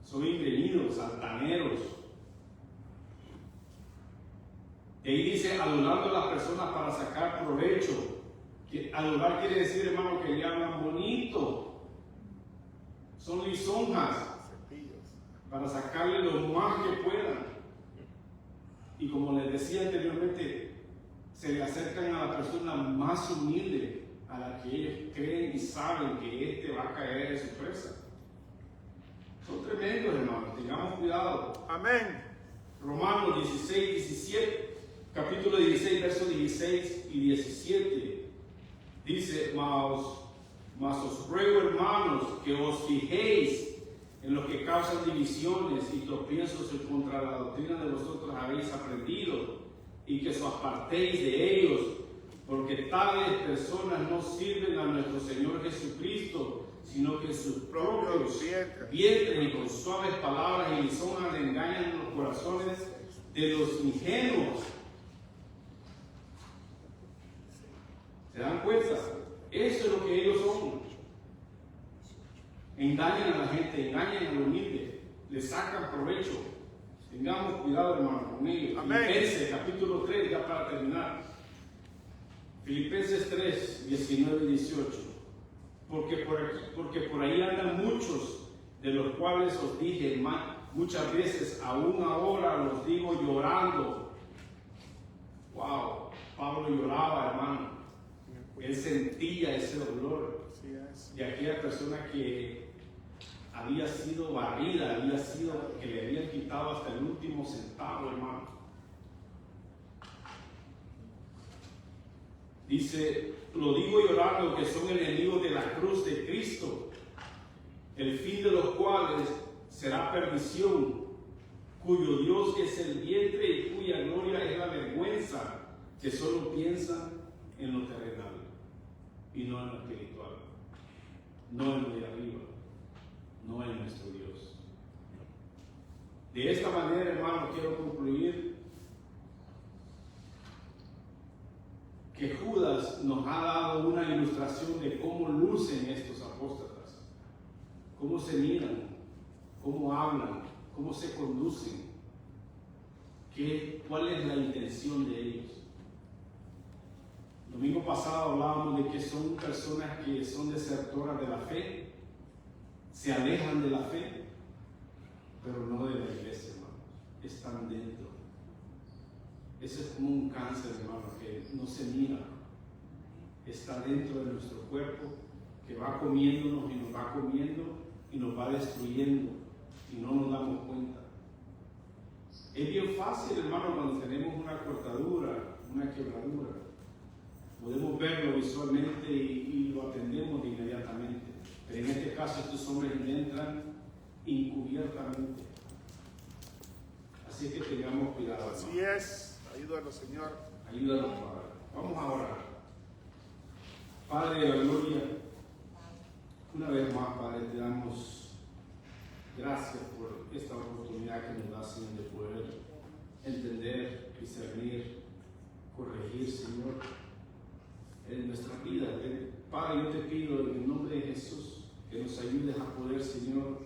son ingreídos, altaneros. Y ahí dice, adorando a las personas para sacar provecho. Adorar quiere decir, hermano, que le hablan bonito. Son lisonjas para sacarle lo más que puedan. Y como les decía anteriormente, se le acercan a la persona más humilde, a la que ellos creen y saben que va a caer en su presa. Son tremendos, hermanos, tengamos cuidado. Amén. Romanos 16, 17, capítulo 16, versos 16 y 17, dice, mas os ruego, hermanos, que os fijéis en los que causan divisiones y tropiezos contra la doctrina de vosotros habéis aprendido, y que os apartéis de ellos, porque tales personas no sirven a nuestro Señor Jesucristo, sino que sus propios vientres y con suaves palabras y lisonjas engañan los corazones de los ingenuos. ¿Se dan cuenta? Eso es lo que ellos son. engañan a la gente, engañan al humilde, le sacan provecho. Tengamos cuidado, hermano, con ellos. Amén. Filipenses capítulo 3, ya para terminar. Filipenses 3, 19 y 18. Porque por ahí andan muchos, de los cuales os dije, hermano, muchas veces, aún ahora los digo llorando. Wow, Pablo lloraba, hermano. Él sentía ese dolor Así es. de aquella persona que había sido barrida, que le habían quitado hasta el último centavo, hermano. Dice, lo digo llorando, que son enemigos de la cruz de Cristo, el fin de los cuales será perdición, cuyo Dios es el vientre y cuya gloria es la vergüenza, que solo piensan en lo terrenal y no en lo espiritual, no en lo de arriba, no en nuestro Dios. De esta manera, hermano, quiero concluir que Judas nos ha dado una ilustración de cómo lucen estos apóstatas, cómo se miran, cómo hablan, cómo se conducen, cuál es la intención de ellos. El domingo pasado hablábamos de que son personas que son desertoras de la fe, se alejan de la fe, pero no de la iglesia, hermano, están dentro. Ese es como un cáncer, hermano, que no se mira, está dentro de nuestro cuerpo, que va comiéndonos y nos va comiendo y nos va destruyendo y no nos damos cuenta. Es bien fácil, hermano, cuando tenemos una cortadura, una quebradura. Podemos verlo visualmente y lo atendemos de inmediatamente. Pero en este caso estos hombres entran encubiertamente. Así que tengamos cuidado. Así es. Ayúdanos, Señor. Ayúdanos, Padre. Vamos a orar. Padre de la gloria, una vez más, Padre, te damos gracias por esta oportunidad que nos da, Señor, de poder entender, discernir, corregir, Señor, en nuestra vida. Padre, yo te pido en el nombre de Jesús que nos ayudes a poder, Señor,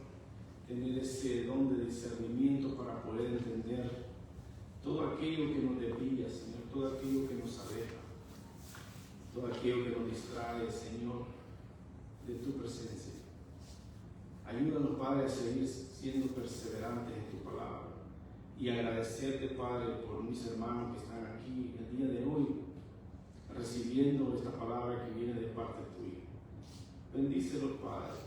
tener ese don de discernimiento para poder entender todo aquello que nos desvía, Señor, todo aquello que nos aleja, todo aquello que nos distrae, Señor, de tu presencia. Ayúdanos, Padre, a seguir siendo perseverantes en tu palabra y agradecerte, Padre, por mis hermanos que están aquí el día de hoy, recibiendo esta palabra que viene de parte tuya. Bendícelos, Padre,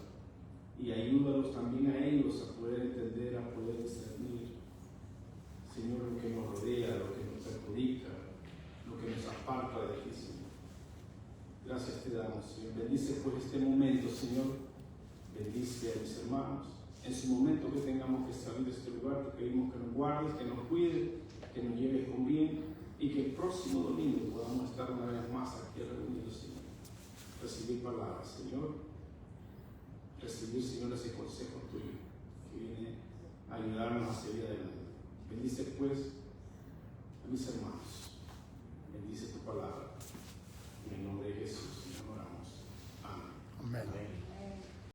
y ayúdalos también a ellos a poder entender, a poder discernir, Señor, lo que nos rodea, lo que nos perjudica, lo que nos aparta de ti, Señor. Gracias te damos, Señor. Bendice pues este momento, Señor. Bendice a mis hermanos. En su momento que tengamos que salir de este lugar, te pedimos que nos guardes, que nos cuides, que nos lleves con bien y que el próximo domingo podamos estar una vez más aquí reunidos, Señor. Recibir palabras, Señor. Recibir, Señor, ese consejo tuyo que viene a ayudarnos a seguir adelante. Bendice pues a mis hermanos. Bendice tu palabra. En el nombre de Jesús, oramos. Amén. Amén.